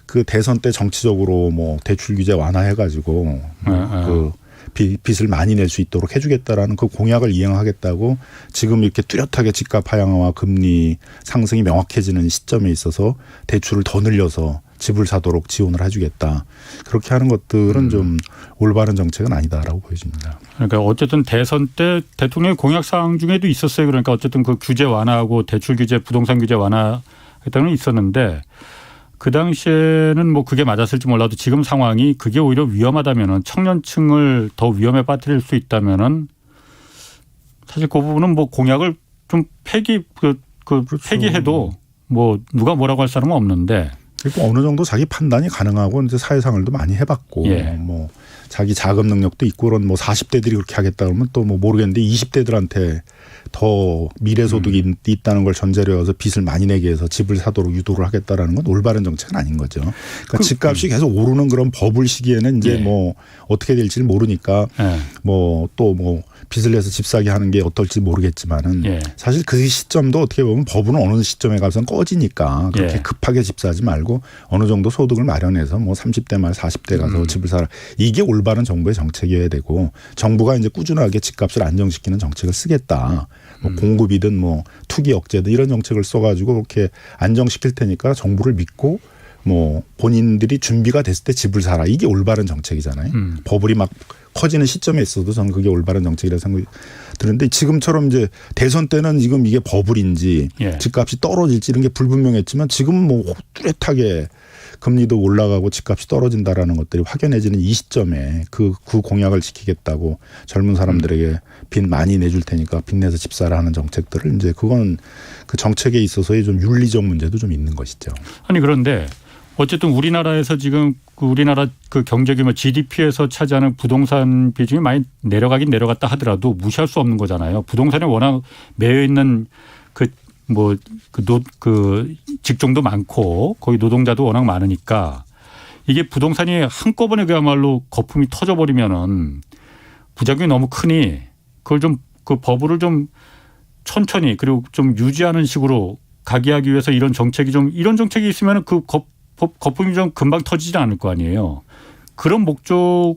그 대선 때 정치적으로 뭐 대출 규제 완화해가지고 그 빚을 많이 낼 수 있도록 해주겠다라는 그 공약을 이행하겠다고 지금 이렇게 뚜렷하게 집값 하향화와 금리 상승이 명확해지는 시점에 있어서 대출을 더 늘려서 집을 사도록 지원을 해주겠다. 그렇게 하는 것들은 좀 올바른 정책은 아니다라고 보여집니다. 그러니까 어쨌든 대선 때 대통령의 공약 사항 중에도 있었어요. 그러니까 어쨌든 그 규제 완화하고 대출 규제, 부동산 규제 완화했다는 건 있었는데 그 당시에는 뭐 그게 맞았을지 몰라도 지금 상황이 그게 오히려 위험하다면은 청년층을 더 위험에 빠뜨릴 수 있다면은 사실 그 부분은 뭐 공약을 좀 폐기해도 뭐 누가 뭐라고 할 사람은 없는데. 그리고 어느 정도 자기 판단이 가능하고 이제 사회생활도 많이 해봤고 뭐 자기 자금 능력도 있고 그런 뭐 40대들이 그렇게 하겠다 그러면 또 뭐 모르겠는데 20대들한테 더 미래 소득이 있다는 걸 전제로 해서 빚을 많이 내게 해서 집을 사도록 유도를 하겠다라는 건 올바른 정책은 아닌 거죠. 그러니까 집값이 계속 오르는 그런 버블 시기에는 이제 뭐 어떻게 될지를 모르니까 뭐 또 뭐 빚을 내서 집 사게 하는 게 어떨지 모르겠지만은 사실 그 시점도 어떻게 보면 버블은 어느 시점에 가서는 꺼지니까 그렇게 급하게 집 사지 말고 어느 정도 소득을 마련해서 뭐 30대 말 40대 가서 집을 사라. 이게 올바른 정부의 정책이어야 되고 정부가 이제 꾸준하게 집값을 안정시키는 정책을 쓰겠다. 뭐 공급이든 뭐 투기 억제든 이런 정책을 써가지고 그렇게 안정시킬 테니까 정부를 믿고 뭐 본인들이 준비가 됐을 때 집을 사라. 이게 올바른 정책이잖아요. 버블이 막 커지는 시점에 있어도 저는 그게 올바른 정책이라고 생각이 드는데 지금처럼 이제 대선 때는 지금 이게 버블인지 집값이 떨어질지 이런 게 불분명했지만 지금 뭐 뚜렷하게 금리도 올라가고 집값이 떨어진다라는 것들이 확연해지는 이 시점에 그 공약을 지키겠다고 젊은 사람들에게 빚 많이 내줄 테니까 빚 내서 집 사라 하는 정책들을 이제 그건 그 정책에 있어서의 좀 윤리적 문제도 좀 있는 것이죠. 아니 그런데 어쨌든 우리나라에서 지금 그 우리나라 그 경제 규모 GDP에서 차지하는 부동산 비중이 많이 내려가긴 내려갔다 하더라도 무시할 수 없는 거잖아요. 부동산에 워낙 매여 있는 그 직종도 많고 거기 노동자도 워낙 많으니까 이게 부동산이 한꺼번에 그야말로 거품이 터져버리면은 부작용이 너무 크니 그걸 좀 그 버블을 좀 천천히 그리고 좀 유지하는 식으로 가게 하기 위해서 이런 정책이 있으면은 그 거품이 좀 금방 터지지 않을 거 아니에요. 그런 목적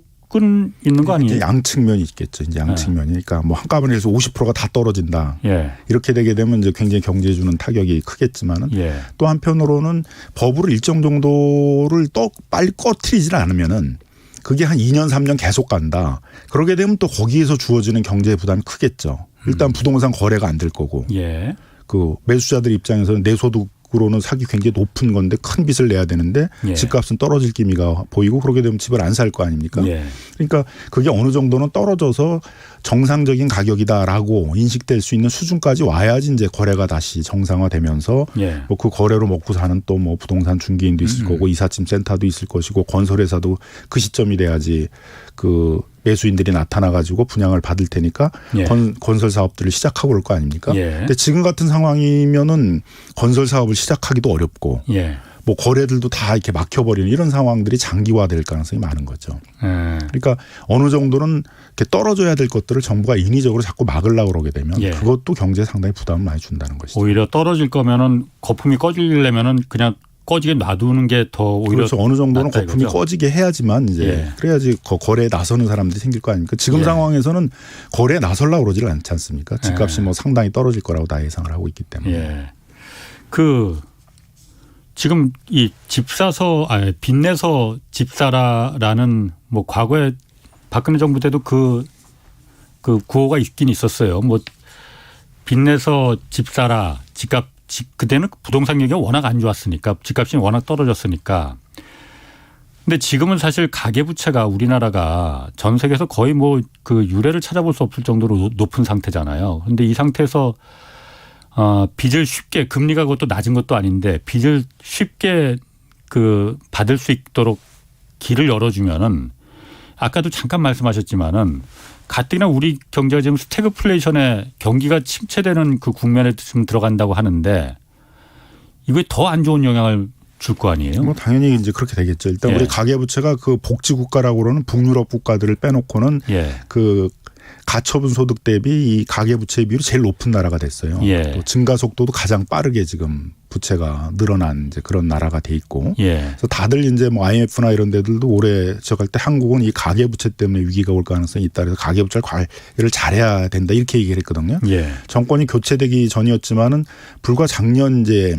있는 거 아니에요? 이제 양측면이 있겠죠. 이제 양측면이. 그러니까 뭐 한꺼번에 해서 50%가 다 떨어진다. 예. 이렇게 되게 되면 이제 굉장히 경제에 주는 타격이 크겠지만은 예. 또 한편으로는 법으로 일정 정도를 또 빨리 꺼트리질 않으면은 그게 한 2년 3년 계속 간다. 그러게 되면 또 거기에서 주어지는 경제 부담이 크겠죠. 일단 부동산 거래가 안 될 거고. 예. 그 매수자들 입장에서는 내 소득으로는 사기 굉장히 높은 건데 큰 빚을 내야 되는데 예. 집값은 떨어질 기미가 보이고 그러게 되면 집을 안 살 거 아닙니까? 예. 그러니까 그게 어느 정도는 떨어져서 정상적인 가격이다라고 인식될 수 있는 수준까지 와야지 이제 거래가 다시 정상화되면서 예. 뭐 그 거래로 먹고 사는 또 뭐 부동산 중개인도 있을 거고 이삿짐 센터도 있을 것이고 건설회사도 그 시점이 돼야지 그 매수인들이 나타나 가지고 분양을 받을 테니까 예. 건설 사업들을 시작하고 올 거 아닙니까? 예. 근데 지금 같은 상황이면은 건설 사업을 시작하기도 어렵고 예. 뭐 거래들도 다 이렇게 막혀버리는 이런 상황들이 장기화될 가능성이 많은 거죠. 그러니까 어느 정도는 이렇게 떨어져야 될 것들을 정부가 인위적으로 자꾸 막으려고 그러게 되면 예. 그것도 경제에 상당히 부담을 많이 준다는 것이죠. 오히려 떨어질 거면은 거품이 꺼지려면은 그냥 꺼지게 놔두는 게 더 오히려 그래서 어느 정도는 낫다 거품이 이거죠? 꺼지게 해야지만 이제 예. 그래야지 거래에 나서는 사람들이 생길 거 아닙니까? 지금 예. 상황에서는 거래에 나서려고 그러질 않지 않습니까? 집값이 예. 뭐 상당히 떨어질 거라고 다 예상을 하고 있기 때문에. 예. 그 지금 이 빚내서 집사라라는 뭐 과거에 박근혜 정부 때도 그 구호가 있긴 있었어요. 뭐 빚내서 집사라 그때는 부동산 경기가 워낙 안 좋았으니까 집값이 워낙 떨어졌으니까. 근데 지금은 사실 가계부채가 우리나라가 전 세계에서 거의 뭐 그 유례를 찾아볼 수 없을 정도로 높은 상태잖아요. 그런데 이 상태에서 빚을 쉽게 금리가 그것도 낮은 것도 아닌데 빚을 쉽게 받을 수 있도록 길을 열어주면은 아까도 잠깐 말씀하셨지만은 가뜩이나 우리 경제가 지금 스태그플레이션에 경기가 침체되는 그 국면에 지금 들어간다고 하는데 이게 더 안 좋은 영향을 줄 거 아니에요? 뭐 당연히 이제 그렇게 되겠죠. 일단 예. 우리 가계부채가 그 복지 국가라고 그러는 북유럽 국가들을 빼놓고는 예. 그 가처분 소득 대비 이 가계부채 비율이 제일 높은 나라가 됐어요. 예. 또 증가 속도도 가장 빠르게 지금 부채가 늘어난 이제 그런 나라가 돼 있고. 예. 그래서 다들 이제 뭐 IMF나 이런 데들도 올해 저갈 때 한국은 이 가계부채 때문에 위기가 올 가능성이 있다. 그래서 가계부채를 관리를 잘해야 된다 이렇게 얘기를 했거든요. 예. 정권이 교체되기 전이었지만은 불과 작년 이제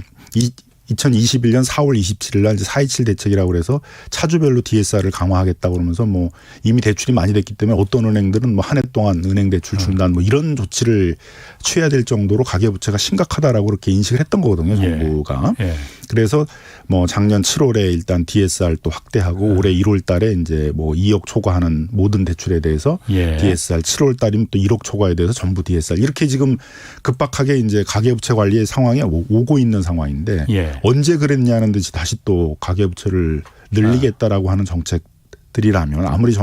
2021년 4월 27일 날 이제 4.27 대책이라고 그래서 차주별로 DSR을 강화하겠다고 그러면서 뭐 이미 대출이 많이 됐기 때문에 어떤 은행들은 뭐 한 해 동안 은행 대출 준다는 뭐 이런 조치를 취해야 될 정도로 가계부채가 심각하다라고 그렇게 인식을 했던 거거든요. 정부가. 예. 그래서 뭐 작년 7월에 일단 DSR 또 확대하고 올해 1월 달에 이제 뭐 2억 초과하는 모든 대출에 대해서 예. DSR 7월 달이면 또 1억 초과에 대해서 전부 DSR 이렇게 지금 급박하게 이제 가계부채 관리의 상황에 오고 있는 상황인데 예. 언제 그랬냐는 듯이 다시 또 가계부채를 늘리겠다라고 하는 정책들이라면 아무리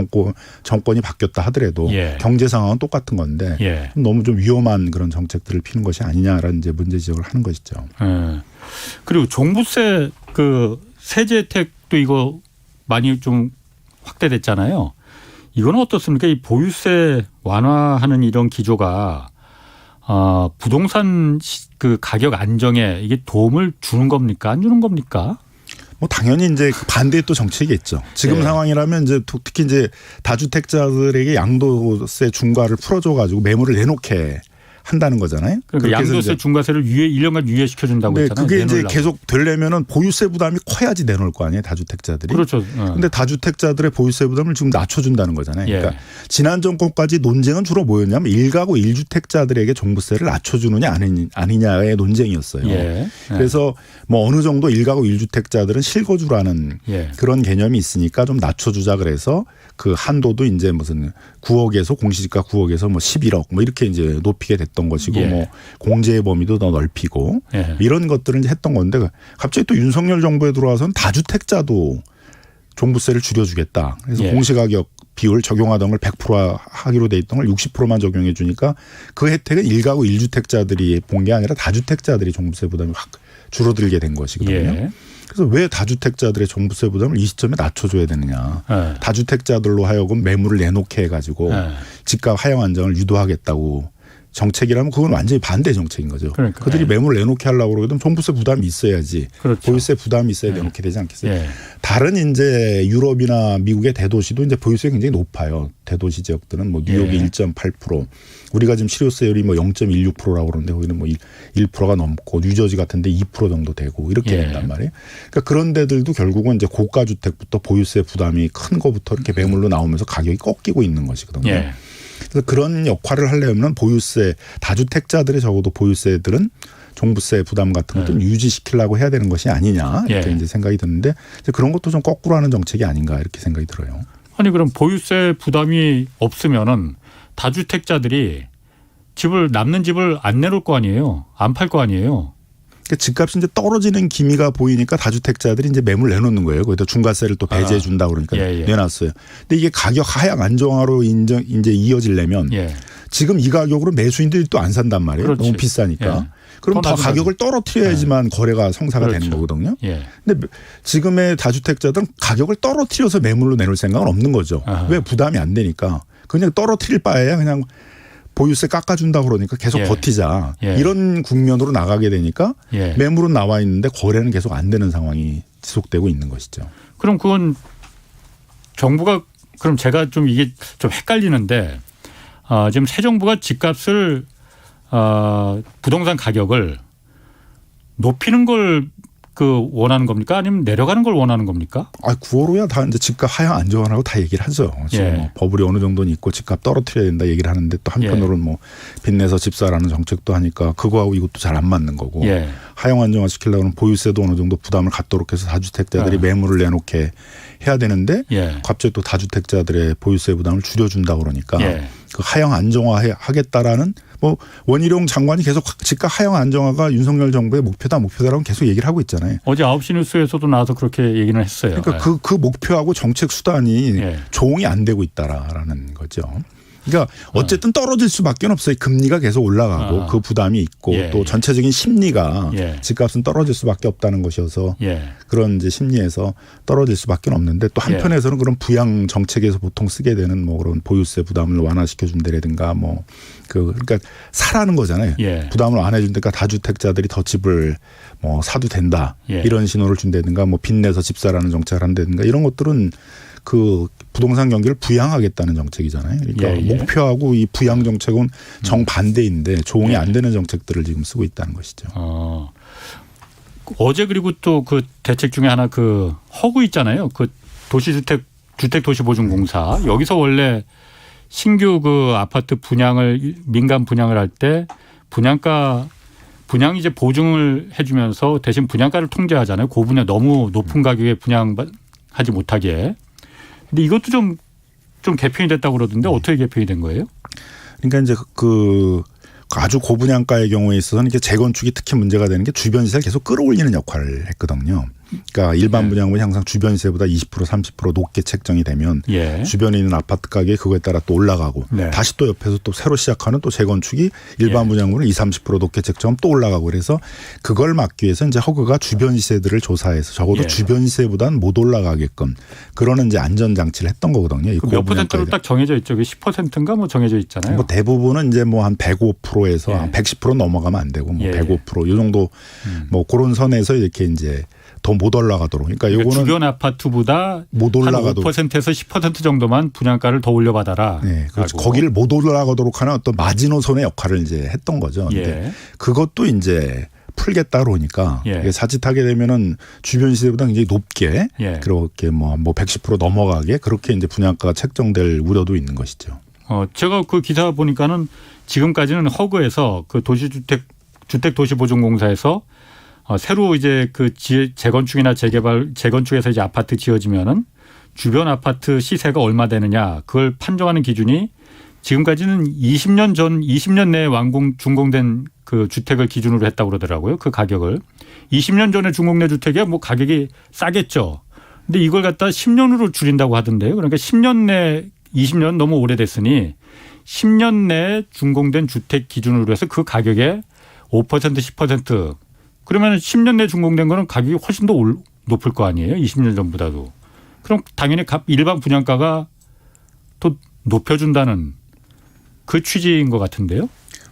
정권이 바뀌었다 하더라도 예. 경제 상황은 똑같은 건데 예. 너무 좀 위험한 그런 정책들을 피는 것이 아니냐라는 이제 문제 지적을 하는 것이죠. 예. 그리고 종부세 세제 혜택도 이거 많이 좀 확대됐잖아요. 이거는 어떻습니까? 이 보유세 완화하는 이런 기조가 부동산 가격 안정에 이게 도움을 주는 겁니까? 안 주는 겁니까? 뭐 당연히 이제 반대의 또 정책이겠죠. 지금 네. 상황이라면 이제 특히 이제 다주택자들에게 양도세 중과를 풀어줘 가지고 매물을 내놓게 한다는 거잖아요. 그러니까 양도세 중과세를 1년간 유예시켜 준다고 근데 했잖아요. 그게 내놓으려고. 이제 계속 되려면은 보유세 부담이 커야지 내놓을 거 아니에요, 다주택자들이. 그렇죠. 근데 다주택자들의 보유세 부담을 지금 낮춰준다는 거잖아요. 예. 그러니까 지난 정권까지 논쟁은 주로 뭐였냐면 1가구 1주택자들에게 종부세를 낮춰주느냐 아니냐의 논쟁이었어요. 예. 그래서 뭐 어느 정도 1가구 1주택자들은 실거주라는 예. 그런 개념이 있으니까 좀 낮춰주자 그래서 그 한도도 이제 무슨 9억에서 공시지가 9억에서 뭐 11억 뭐 이렇게 이제 높이게 됐던 것이고 예. 뭐 공제의 범위도 더 넓히고 예. 이런 것들을 이제 했던 건데 갑자기 또 윤석열 정부에 들어와서는 다주택자도 종부세를 줄여주겠다. 그래서 예. 공시가격 비율 적용하던 걸 100% 하기로 돼 있던 걸 60%만 적용해 주니까 그 혜택은 1가구 1주택자들이 본 게 아니라 다주택자들이 종부세 부담이 확 줄어들게 된 것이거든요. 예. 그래서 왜 다주택자들의 종부세 부담을 이 시점에 낮춰줘야 되느냐. 예. 다주택자들로 하여금 매물을 내놓게 해가지고 예. 집값 하향 안정을 유도하겠다고 정책이라면 그건 완전히 반대 정책인 거죠. 그러니까. 그들이 매물을 내놓게 하려고 그러거든 종부세 부담이 있어야지. 그렇죠. 보유세 부담이 있어야 내놓게 되지 않겠어요. 예. 다른 이제 유럽이나 미국의 대도시도 이제 보유세가 굉장히 높아요. 대도시 지역들은 뭐 뉴욕이 1.8%, 우리가 지금 실효세율이 뭐 0.16%라고 그러는데 거기는 뭐 1%가 넘고 뉴저지 같은데 2% 정도 되고 이렇게 된단 말이에요. 그러니까 그런 데들도 결국은 이제 고가 주택부터 보유세 부담이 큰 거부터 이렇게 매물로 나오면서 가격이 꺾이고 있는 것이거든요. 예. 그래서 그런 역할을 하려면 보유세 다주택자들의 적어도 보유세들은 종부세 부담 같은 것도 유지시키려고 해야 되는 것이 아니냐 이렇게 이제 생각이 드는데 이제 그런 것도 좀 거꾸로 하는 정책이 아닌가 이렇게 생각이 들어요. 아니 그럼 보유세 부담이 없으면은 다주택자들이 집을 남는 집을 안 내놓을 거 아니에요. 안 팔 거 아니에요. 그러니까 집값이 이제 떨어지는 기미가 보이니까 다주택자들이 이제 매물 내놓는 거예요. 거기다 중과세를 또 배제해 준다고 그러니까 내놨어요. 근데 이게 가격 하향 안정화로 이제 이어지려면 지금 이 가격으로 매수인들이 또 안 산단 말이에요. 그렇지. 너무 비싸니까. 그럼 더 가격을 떨어뜨려야지만 거래가 성사가 되는 거거든요. 근데 지금의 다주택자들은 가격을 떨어뜨려서 매물로 내놓을 생각은 없는 거죠. 왜 부담이 안 되니까. 그냥 떨어뜨릴 바에야 그냥 보유세 깎아준다고 그러니까 계속 버티자. 이런 국면으로 나가게 되니까 매물은 나와 있는데 거래는 계속 안 되는 상황이 지속되고 있는 것이죠. 그럼 그건 정부가 그럼 제가 좀 이게 좀 헷갈리는데 지금 새 정부가 집값을 부동산 가격을 높이는 걸 그 원하는 겁니까? 아니면 내려가는 걸 원하는 겁니까? 9월호야 다 이제 집값 하향 안정화라고 다 얘기를 하죠. 지금 뭐 버블이 어느 정도는 있고 집값 떨어뜨려야 된다 얘기를 하는데 또 한편으로는 뭐 빚내서 집 사라는 정책도 하니까 그거하고 이것도 잘 안 맞는 거고 하향 안정화 시키려면 보유세도 어느 정도 부담을 갖도록 해서 다주택자들이 매물을 내놓게 해야 되는데 갑자기 또 다주택자들의 보유세 부담을 줄여준다고 그러니까 그 하향 안정화 하겠다라는 뭐 원희룡 장관이 계속 집값 하향 안정화가 윤석열 정부의 목표다라고 계속 얘기를 하고 있잖아요. 어제 9시 뉴스에서도 나와서 그렇게 얘기는 했어요. 그러니까 그 목표하고 정책 수단이 조응이 안 되고 있다라는 거죠. 그러니까 어쨌든 떨어질 수밖에 없어요. 금리가 계속 올라가고 그 부담이 있고 또 전체적인 심리가 집값은 떨어질 수밖에 없다는 것이어서 그런 이제 심리에서 떨어질 수밖에 없는데 또 한편에서는 그런 부양 정책에서 보통 쓰게 되는 뭐 그런 보유세 부담을 완화시켜 준다든가 뭐 그러니까 사라는 거잖아요. 부담을 안 해준다니까 다주택자들이 더 집을 뭐 사도 된다 이런 신호를 준다든가 뭐 빚내서 집 사라는 정책을 한다든가 이런 것들은 그 부동산 경기를 부양하겠다는 정책이잖아요. 그러니까 목표하고 이 부양 정책은 정반대인데 조응이 안 되는 정책들을 지금 쓰고 있다는 것이죠. 어제 그리고 또 그 대책 중에 하나 그 허구 있잖아요. 그 주택도시보증공사 여기서 원래 신규 그 아파트 분양을 민간 분양을 할 때 분양 이제 보증을 해주면서 대신 분양가를 통제하잖아요. 고분야 너무 높은 가격에 분양하지 못하게. 근데 이것도 좀 개편이 됐다고 그러던데 어떻게 개편이 된 거예요? 그러니까 이제 그 아주 고분양가의 경우에 있어서는 이게 재건축이 특히 문제가 되는 게 주변 시세를 계속 끌어올리는 역할을 했거든요. 그러니까 일반 분양물이 항상 주변 시세보다 20% 30% 높게 책정이 되면 주변에 있는 아파트 가격이 그거에 따라 또 올라가고 다시 또 옆에서 또 새로 시작하는 또 재건축이 일반 분양물은 20, 30% 높게 책정하면 또 올라가고 그래서 그걸 막기 위해서 이제 허그가 주변 시세들을 조사해서 적어도 주변 시세보다는 못 올라가게끔 그러는 이제 안전 장치를 했던 거거든요. 몇 퍼센트로 딱 정해져 있죠. 10%인가 뭐 정해져 있잖아요. 뭐 대부분은 이제 뭐 한 105%에서 한 110% 넘어가면 안 되고 뭐 105% 이 정도 뭐 그런 선에서 이렇게 이제 더 못 올라가도록. 그러니까 요거는 주변 아파트보다 못 올라가도록 5%에서 10% 정도만 분양가를 더 올려받아라. 네, 그렇죠. 거기를 못 올라가도록 하는 어떤 마지노선의 역할을 이제 했던 거죠. 근데 그것도 이제 풀겠다 그러니까 자칫하게 되면은 주변 시세보다 굉장히 높게 그렇게 뭐 110% 넘어가게 그렇게 이제 분양가가 책정될 우려도 있는 것이죠. 제가 그 기사 보니까는 지금까지는 허그에서 그 주택도시보증공사에서 새로 이제 그 재건축이나 재건축에서 이제 아파트 지어지면은 주변 아파트 시세가 얼마 되느냐 그걸 판정하는 기준이 지금까지는 20년 내에 준공된 그 주택을 기준으로 했다고 그러더라고요. 그 가격을 20년 전에 준공된 주택이 뭐 가격이 싸겠죠. 근데 이걸 갖다 10년으로 줄인다고 하던데요. 그러니까 10년 내 20년 너무 오래됐으니 10년 내에 준공된 주택 기준으로 해서 그 가격에 5% 10% 그러면 10년 내에 준공된 거는 가격이 훨씬 더 높을 거 아니에요. 20년 전보다도. 그럼 당연히 일반 분양가가 또 높여준다는 그 취지인 것 같은데요.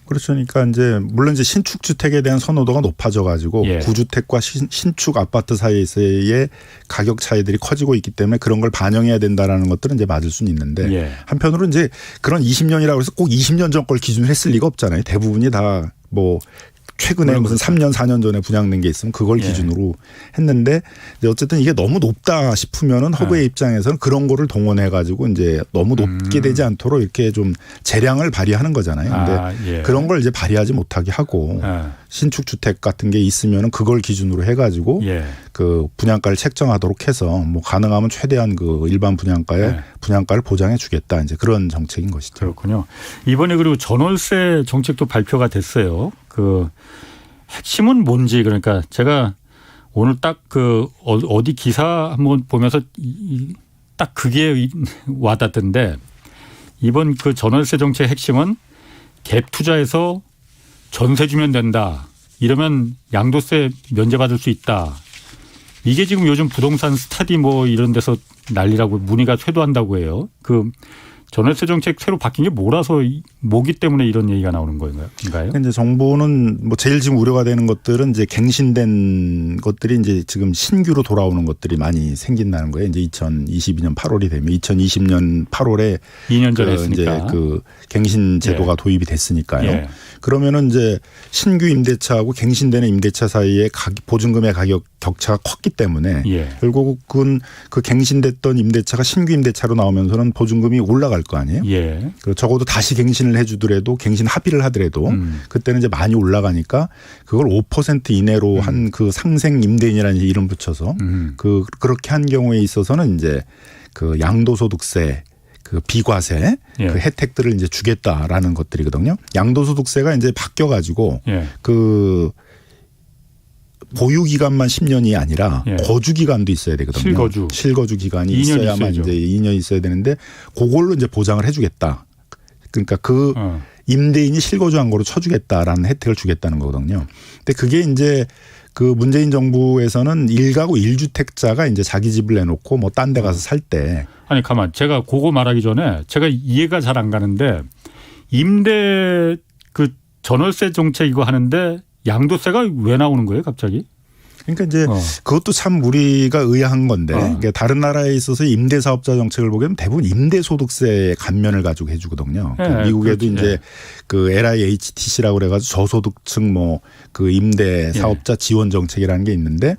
그렇죠. 그러니까 이제 물론 이제 신축 주택에 대한 선호도가 높아져 가지고 예. 구주택과 신축 아파트 사이에서의 가격 차이들이 커지고 있기 때문에 그런 걸 반영해야 된다라는 것들은 이제 맞을 수는 있는데 예. 한편으로 이제 그런 20년이라고 해서 꼭 20년 전 걸 기준으로 했을 리가 없잖아요. 대부분이 다 뭐 최근에 무슨 3년 4년 전에 분양된 게 있으면 그걸 예. 기준으로 했는데 이제 어쨌든 이게 너무 높다 싶으면은 허브의 입장에서는 그런 거를 동원해 가지고 이제 너무 높게 되지 않도록 이렇게 좀 재량을 발휘하는 거잖아요. 근데 예. 그런 걸 이제 발휘하지 못하게 하고 신축 주택 같은 게 있으면은 그걸 기준으로 해 가지고 예. 그 분양가를 책정하도록 해서 뭐 가능하면 최대한 그 일반 분양가에 네. 분양가를 보장해 주겠다. 이제 그런 정책인 것이죠. 그렇군요. 이번에 그리고 전월세 정책도 발표가 됐어요. 그 핵심은 뭔지 그러니까 제가 오늘 딱 그 어디 기사 한번 보면서 딱 그게 와닿던데 이번 그 전월세 정책 핵심은 갭 투자해서 전세 주면 된다. 이러면 양도세 면제받을 수 있다. 이게 지금 요즘 부동산 스타디 뭐 이런 데서 난리라고 문의가 쇄도한다고 해요. 그 전월세 정책 새로 바뀐 게 뭐라서 뭐기 때문에 이런 얘기가 나오는 건가요? 이제 정부는 뭐 제일 지금 우려가 되는 것들은 이제 갱신된 것들이 이제 지금 신규로 돌아오는 것들이 많이 생긴다는 거예요. 이제 2022년 8월이 되면 2020년 8월에 2년 전에 그 했으니까. 이제 그 갱신 제도가 예. 도입이 됐으니까요. 예. 그러면은 이제 신규 임대차하고 갱신되는 임대차 사이에 보증금의 가격 격차가 컸기 때문에 예. 결국은 그 갱신됐던 임대차가 신규 임대차로 나오면서는 보증금이 올라갈 거 아니에요. 예. 그리고 적어도 다시 갱신을 해주더라도 갱신 합의를 하더라도 그때는 이제 많이 올라가니까 그걸 5% 이내로 한 그 상생 임대인이라는 이름 붙여서 그렇게 한 경우에 있어서는 이제 그 양도소득세 그 비과세 예. 그 혜택들을 이제 주겠다라는 것들이거든요. 양도소득세가 이제 바뀌어가지고 예. 그 보유 기간만 10년이 아니라 예. 거주 기간도 있어야 되거든요. 실거주 기간이 2년 있어야만 있어야죠. 이제 2년 있어야 되는데 그걸로 이제 보장을 해주겠다. 그러니까 그 임대인이 실거주한 거로 쳐주겠다라는 혜택을 주겠다는 거거든요. 근데 그게 이제 그 문재인 정부에서는 1가구 1주택자가 이제 자기 집을 내놓고 뭐 딴 데 가서 살 때 아니 가만 제가 그거 말하기 전에 제가 이해가 잘 안 가는데 임대 그 전월세 정책 이거 하는데 양도세가 왜 나오는 거예요 갑자기? 그러니까 이제 그것도 참 우리가 의아한 건데 그러니까 다른 나라에 있어서 임대사업자 정책을 보게 되면 대부분 임대소득세 감면을 가지고 해주거든요. 네, 미국에도 그렇지. 이제 그 LIHTC라고 그래가지고 저소득층 뭐 그 임대사업자 지원 정책이라는 게 있는데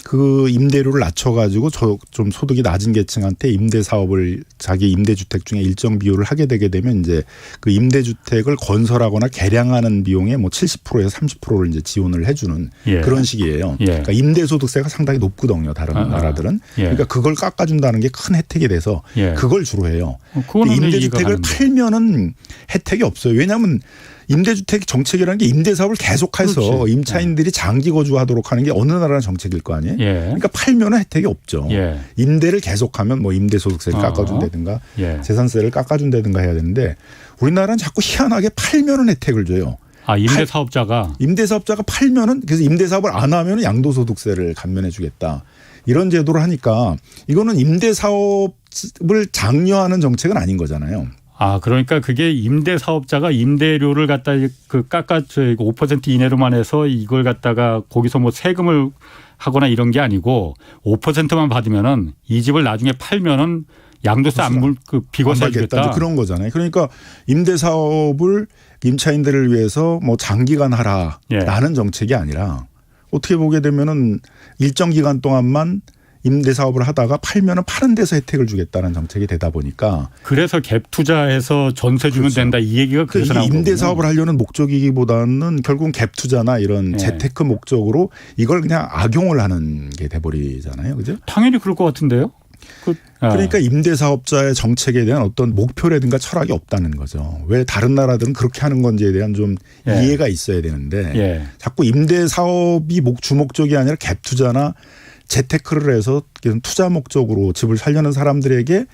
그 임대료를 낮춰가지고 좀 소득이 낮은 계층한테 임대사업을 자기 임대주택 중에 일정 비율을 하게 되게 되면 이제 그 임대주택을 건설하거나 개량하는 비용의 뭐 70%에서 30%를 이제 지원을 해주는 예. 그런 식이에요. 예. 그러니까 임대소득세가 상당히 높거든요. 다른 나라들은. 예. 그러니까 그걸 깎아준다는 게 큰 혜택이 돼서 예. 그걸 주로 해요. 그거는 임대주택을 팔면은 혜택이 없어요. 왜냐하면 임대주택 정책이라는 게 임대사업을 계속해서 그렇지. 임차인들이 장기 거주하도록 하는 게 어느 나라나 정책일 거 아니에요. 예. 그러니까 팔면은 혜택이 없죠. 예. 임대를 계속하면 뭐 임대소득세를 깎아준다든가 예. 재산세를 깎아준다든가 해야 되는데 우리나라는 자꾸 희한하게 팔면은 혜택을 줘요. 아 임대사업자가 임대사업자가 팔면은 그래서 임대사업을 안 하면은 양도소득세를 감면해 주겠다. 이런 제도를 하니까 이거는 임대사업을 장려하는 정책은 아닌 거잖아요. 아 그러니까 그게 임대사업자가 임대료를 갖다 그 깎아 5% 이내로만 해서 이걸 갖다가 거기서 뭐 세금을 하거나 이런 게 아니고 5%만 받으면은 이 집을 나중에 팔면은 양도세 그 비과세 주겠다. 그런 거잖아요. 그러니까 임대사업을 임차인들을 위해서 뭐 장기간 하라라는 예. 정책이 아니라 어떻게 보게 되면은 일정 기간 동안만 임대사업을 하다가 팔면은 파는 데서 혜택을 주겠다는 정책이 되다 보니까 그래서 갭 투자해서 전세 주면 그렇죠. 된다 이 얘기가 그래서 나온 거군요. 임대사업을 하려는 목적이기보다는 결국은 갭 투자나 이런 재테크 목적으로 이걸 그냥 악용을 하는 게 돼버리잖아요. 그죠? 당연히 그럴 것 같은데요. 그러니까 임대사업자의 정책에 대한 어떤 목표라든가 철학이 없다는 거죠. 왜 다른 나라들은 그렇게 하는 건지에 대한 좀 이해가 있어야 되는데 자꾸 임대사업이 주목적이 아니라 갭 투자나 재테크를 해서 투자 목적으로 집을 살려는 사람들에게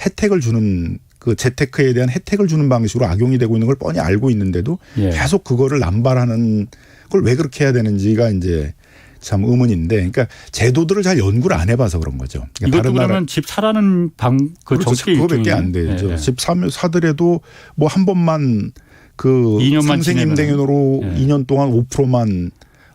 혜택을 주는 그 재테크에 대한 혜택을 주는 방식으로 악용이 되고 있는 걸 뻔히 알고 있는데도 계속 그거를 남발하는 걸 왜 그렇게 해야 되는지가 이제 참 의문인데, 그러니까 제도들을 잘 연구를 안 해봐서 그런 거죠. 그러니까 이것도 그러면 집 사라는 그 그렇죠. 정책이 그거밖에 안 되죠. 집 사더라도 뭐 한 번만 그 2년만 상생 임대인으로 예. 2년 동안 5%만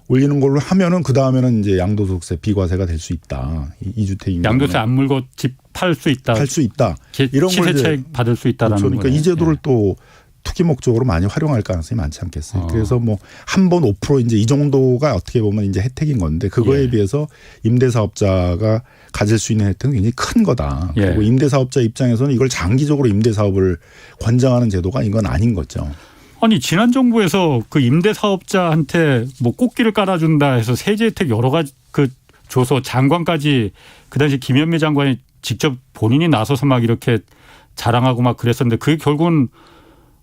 올리는 걸로 하면은 그 다음에는 이제 양도소득세 비과세가 될 수 있다. 2주택인 양도세 안 물고 집 팔 수 있다. 팔 수 있다. 이런 걸 이제 시세차익 받을 수 있다라는 그렇죠. 그러니까 거예요. 이 제도를 예. 또 투기 목적으로 많이 활용할 가능성이 많지 않겠어요. 그래서 뭐 한 번 5% 이제 이 정도가 어떻게 보면 이제 혜택인 건데 그거에 예. 비해서 임대사업자가 가질 수 있는 혜택은 굉장히 큰 거다. 예. 그리고 임대사업자 입장에서는 이걸 장기적으로 임대사업을 권장하는 제도가 이건 아닌 거죠. 아니 지난 정부에서 그 임대사업자한테 뭐 꽃길을 깔아준다 해서 세제 혜택 여러 가지 그 줘서 장관까지 그 당시 김현미 장관이 직접 본인이 나서서 막 이렇게 자랑하고 막 그랬었는데 그게 결국은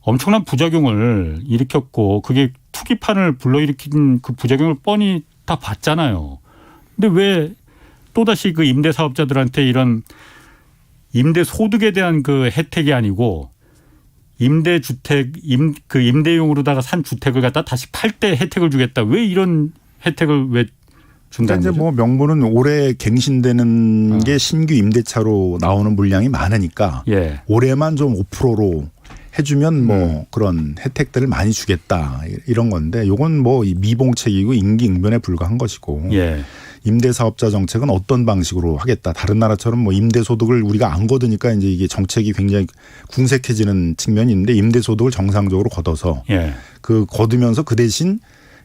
엄청난 부작용을 일으켰고 그게 투기판을 불러일으킨 그 부작용을 뻔히 다 봤잖아요. 근데 왜 또다시 그 임대사업자들한테 이런 임대소득에 대한 그 혜택이 아니고 임대주택, 그 임대용으로다가 산 주택을 갖다 다시 팔 때 혜택을 주겠다. 왜 이런 혜택을 왜 준다는 이제 거죠? 뭐 명분은 올해 갱신되는 게 신규 임대차로 나오는 물량이 많으니까 예. 올해만 좀 5%로 해주면 뭐 그런 혜택들을 많이 주겠다 이런 건데 요건 뭐 미봉책이고 임기응변에 불과한 것이고 예. 임대사업자 정책은 어떤 방식으로 하겠다. 다른 나라처럼 뭐 임대소득을 우리가 안 거두니까 이제 이게 정책이 굉장히 궁색해지는 측면이 있는데 임대소득을 정상적으로 걷어서 예. 그 거두면서 그 대신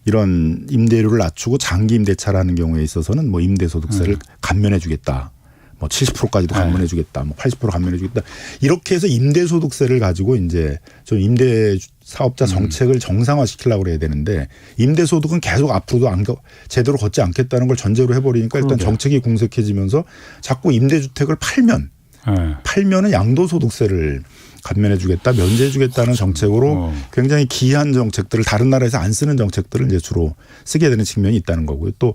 이런 임대료를 낮추고 장기 임대차라는 경우에 있어서는 뭐 임대소득세를 감면해 주겠다. 뭐 70%까지도 감면해 주겠다. 뭐 80% 감면해 주겠다. 이렇게 해서 임대소득세를 가지고 이제 좀 임대사업자 정책을 정상화시키려고 그래야 되는데 임대소득은 계속 앞으로도 제대로 걷지 않겠다는 걸 전제로 해버리니까 일단 그러게요. 정책이 궁색해지면서 자꾸 임대주택을 팔면은 양도소득세를 감면해 주겠다, 면제해 주겠다는 정책으로 굉장히 기이한 정책들을 다른 나라에서 안 쓰는 정책들을 이제 주로 쓰게 되는 측면이 있다는 거고요. 또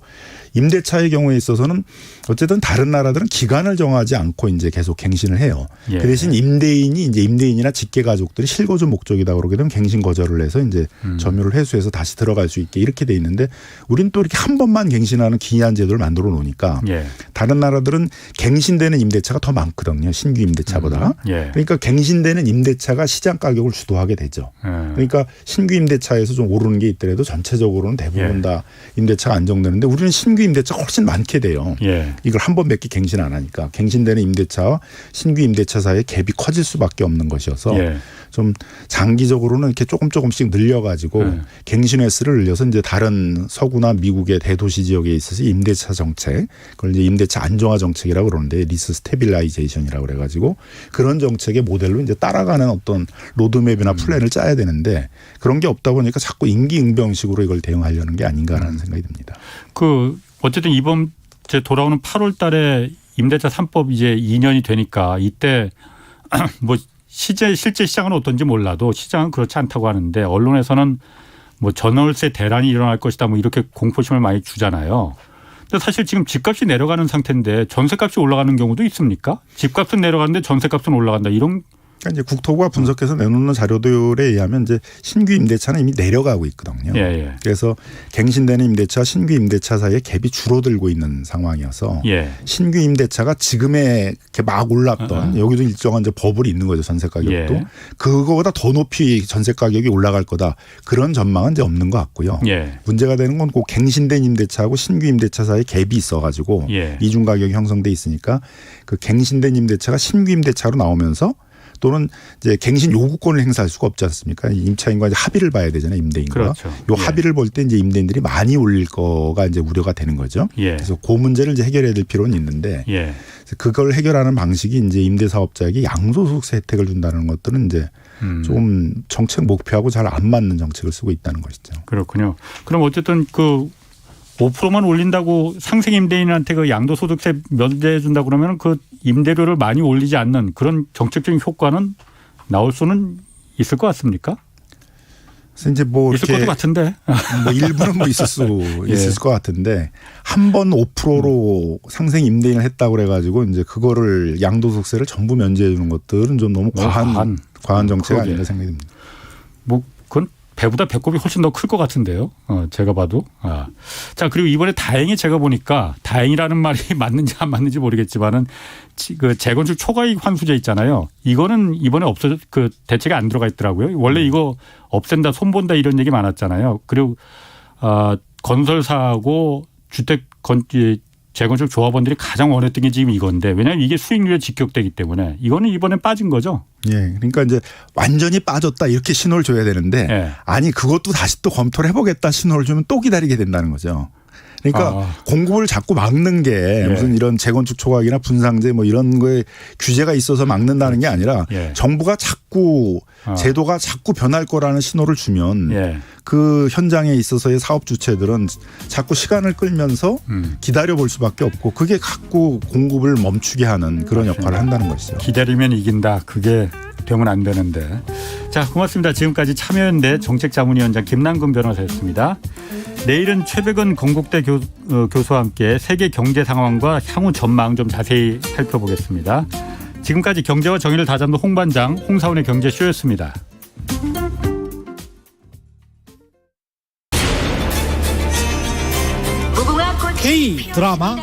임대차의 경우에 있어서는 어쨌든 다른 나라들은 기간을 정하지 않고 이제 계속 갱신을 해요. 예. 그 대신 임대인이나 직계 가족들이 실거주 목적이다 그러게 되면 갱신 거절을 해서 이제 점유를 회수해서 다시 들어갈 수 있게 이렇게 돼 있는데 우리는 또 이렇게 한 번만 갱신하는 기이한 제도를 만들어 놓으니까 예. 다른 나라들은 갱신되는 임대차가 더 많거든요. 신규 임대차보다. 예. 그러니까 갱신되는 임대차가 시장 가격을 주도하게 되죠. 그러니까 신규 임대차에서 좀 오르는 게 있더라도 전체적으로는 대부분 다 임대차가 안정되는데 우리는 신규 임대차가 훨씬 많게 돼요. 예. 이걸 한 번 몇 개 갱신 안 하니까 갱신되는 임대차와 신규 임대차 사이에 갭이 커질 수밖에 없는 것이어서 예. 좀 장기적으로는 이렇게 조금씩 늘려가지고 갱신 횟수를 늘려서 이제 다른 서구나 미국의 대도시 지역에 있어서 임대차 정책, 그걸 이제 임대차 안정화 정책이라고 그러는데 리스 스테빌라이제이션이라고 그래가지고 그런 정책의 모델로 이제 따라가는 어떤 로드맵이나 플랜을 짜야 되는데 그런 게 없다 보니까 자꾸 임기응변식으로 이걸 대응하려는 게 아닌가라는 생각이 듭니다. 그 어쨌든 이번 제 돌아오는 8월 달에 임대차 3법 이제 2년이 되니까 이때 뭐 실제 시장은 어떤지 몰라도 시장은 그렇지 않다고 하는데 언론에서는 뭐 전월세 대란이 일어날 것이다 뭐 이렇게 공포심을 많이 주잖아요. 근데 사실 지금 집값이 내려가는 상태인데 전세값이 올라가는 경우도 있습니까? 집값은 내려가는데 전세값은 올라간다 이런. 그러니까 이제 국토부가 분석해서 내놓는 자료들에 의하면 이제 신규 임대차는 이미 내려가고 있거든요. 예, 예. 그래서 갱신되는 임대차, 신규 임대차 사이에 갭이 줄어들고 있는 상황이어서 예. 신규 임대차가 지금에 이렇게 막 올랐던 여기도 일정한 이제 버블이 있는 거죠. 전세 가격도. 예. 그거보다 더 높이 전세 가격이 올라갈 거다. 그런 전망은 이제 없는 것 같고요. 예. 문제가 되는 건 꼭 갱신된 임대차하고 신규 임대차 사이에 갭이 있어가지고 예. 이중 가격이 형성돼 있으니까 그 갱신된 임대차가 신규 임대차로 나오면서 또는 이제 갱신 요구권을 행사할 수가 없지 않습니까? 임차인과 이제 합의를 봐야 되잖아요, 임대인과. 그렇죠. 요 예. 합의를 볼 때 이제 임대인들이 많이 올릴 거가 이제 우려가 되는 거죠. 예. 그래서 그 문제를 이제 해결해야 될 필요는 있는데 예. 그걸 해결하는 방식이 이제 임대사업자에게 양도소득세 혜택을 준다는 것들은 이제 조금 정책 목표하고 잘 안 맞는 정책을 쓰고 있다는 것이죠. 그렇군요. 그럼 어쨌든 그 5%만 올린다고 상생 임대인한테 그 양도소득세 면제해 준다 그러면 그 임대료를 많이 올리지 않는 그런 정책적인 효과는 나올 수는 있을 것 같습니까? 그래서 이제 뭐 있을 이렇게 것도 같은데. 뭐 일부는 뭐 있을 수 예. 있을 것 같은데 한 번 5%로 상생 임대인을 했다고 그래가지고 이제 그거를 양도소득세를 전부 면제해 주는 것들은 좀 너무 과한 정책 그러게. 아닌가 생각이 듭니다. 뭐 그건 배보다 배꼽이 훨씬 더 클 것 같은데요. 제가 봐도. 자, 그리고 이번에 다행히 제가 보니까 다행이라는 말이 맞는지 안 맞는지 모르겠지만은 그 재건축 초과이익 환수제 있잖아요. 이거는 이번에 그 대책에 안 들어가 있더라고요. 원래 이거 없앤다, 손본다 이런 얘기 많았잖아요. 그리고 건설사하고 재건축 조합원들이 가장 원했던 게 지금 이건데 왜냐하면 이게 수익률에 직격되기 때문에 이거는 이번에 빠진 거죠. 예, 그러니까 이제 완전히 빠졌다 이렇게 신호를 줘야 되는데 예. 아니 그것도 다시 또 검토를 해보겠다 신호를 주면 또 기다리게 된다는 거죠. 그러니까 공급을 자꾸 막는 게 무슨 이런 재건축 초과이나 분상제 뭐 이런 거에 규제가 있어서 막는다는 게 아니라 정부가 자꾸 제도가 자꾸 변할 거라는 신호를 주면 그 현장에 있어서의 사업 주체들은 자꾸 시간을 끌면서 기다려볼 수밖에 없고 그게 자꾸 공급을 멈추게 하는 그런 역할을 한다는 것이죠. 기다리면 이긴다. 그게 되면 안 되는데. 자, 고맙습니다. 지금까지 참여연대 정책자문위원장 김남근 변호사였습니다. 내일은 최백은 건국대 교수와 함께 세계 경제 상황과 향후 전망 좀 자세히 살펴보겠습니다. 지금까지 경제와 정의를 다잡는 홍반장 홍사훈의 경제쇼였습니다. K 드라마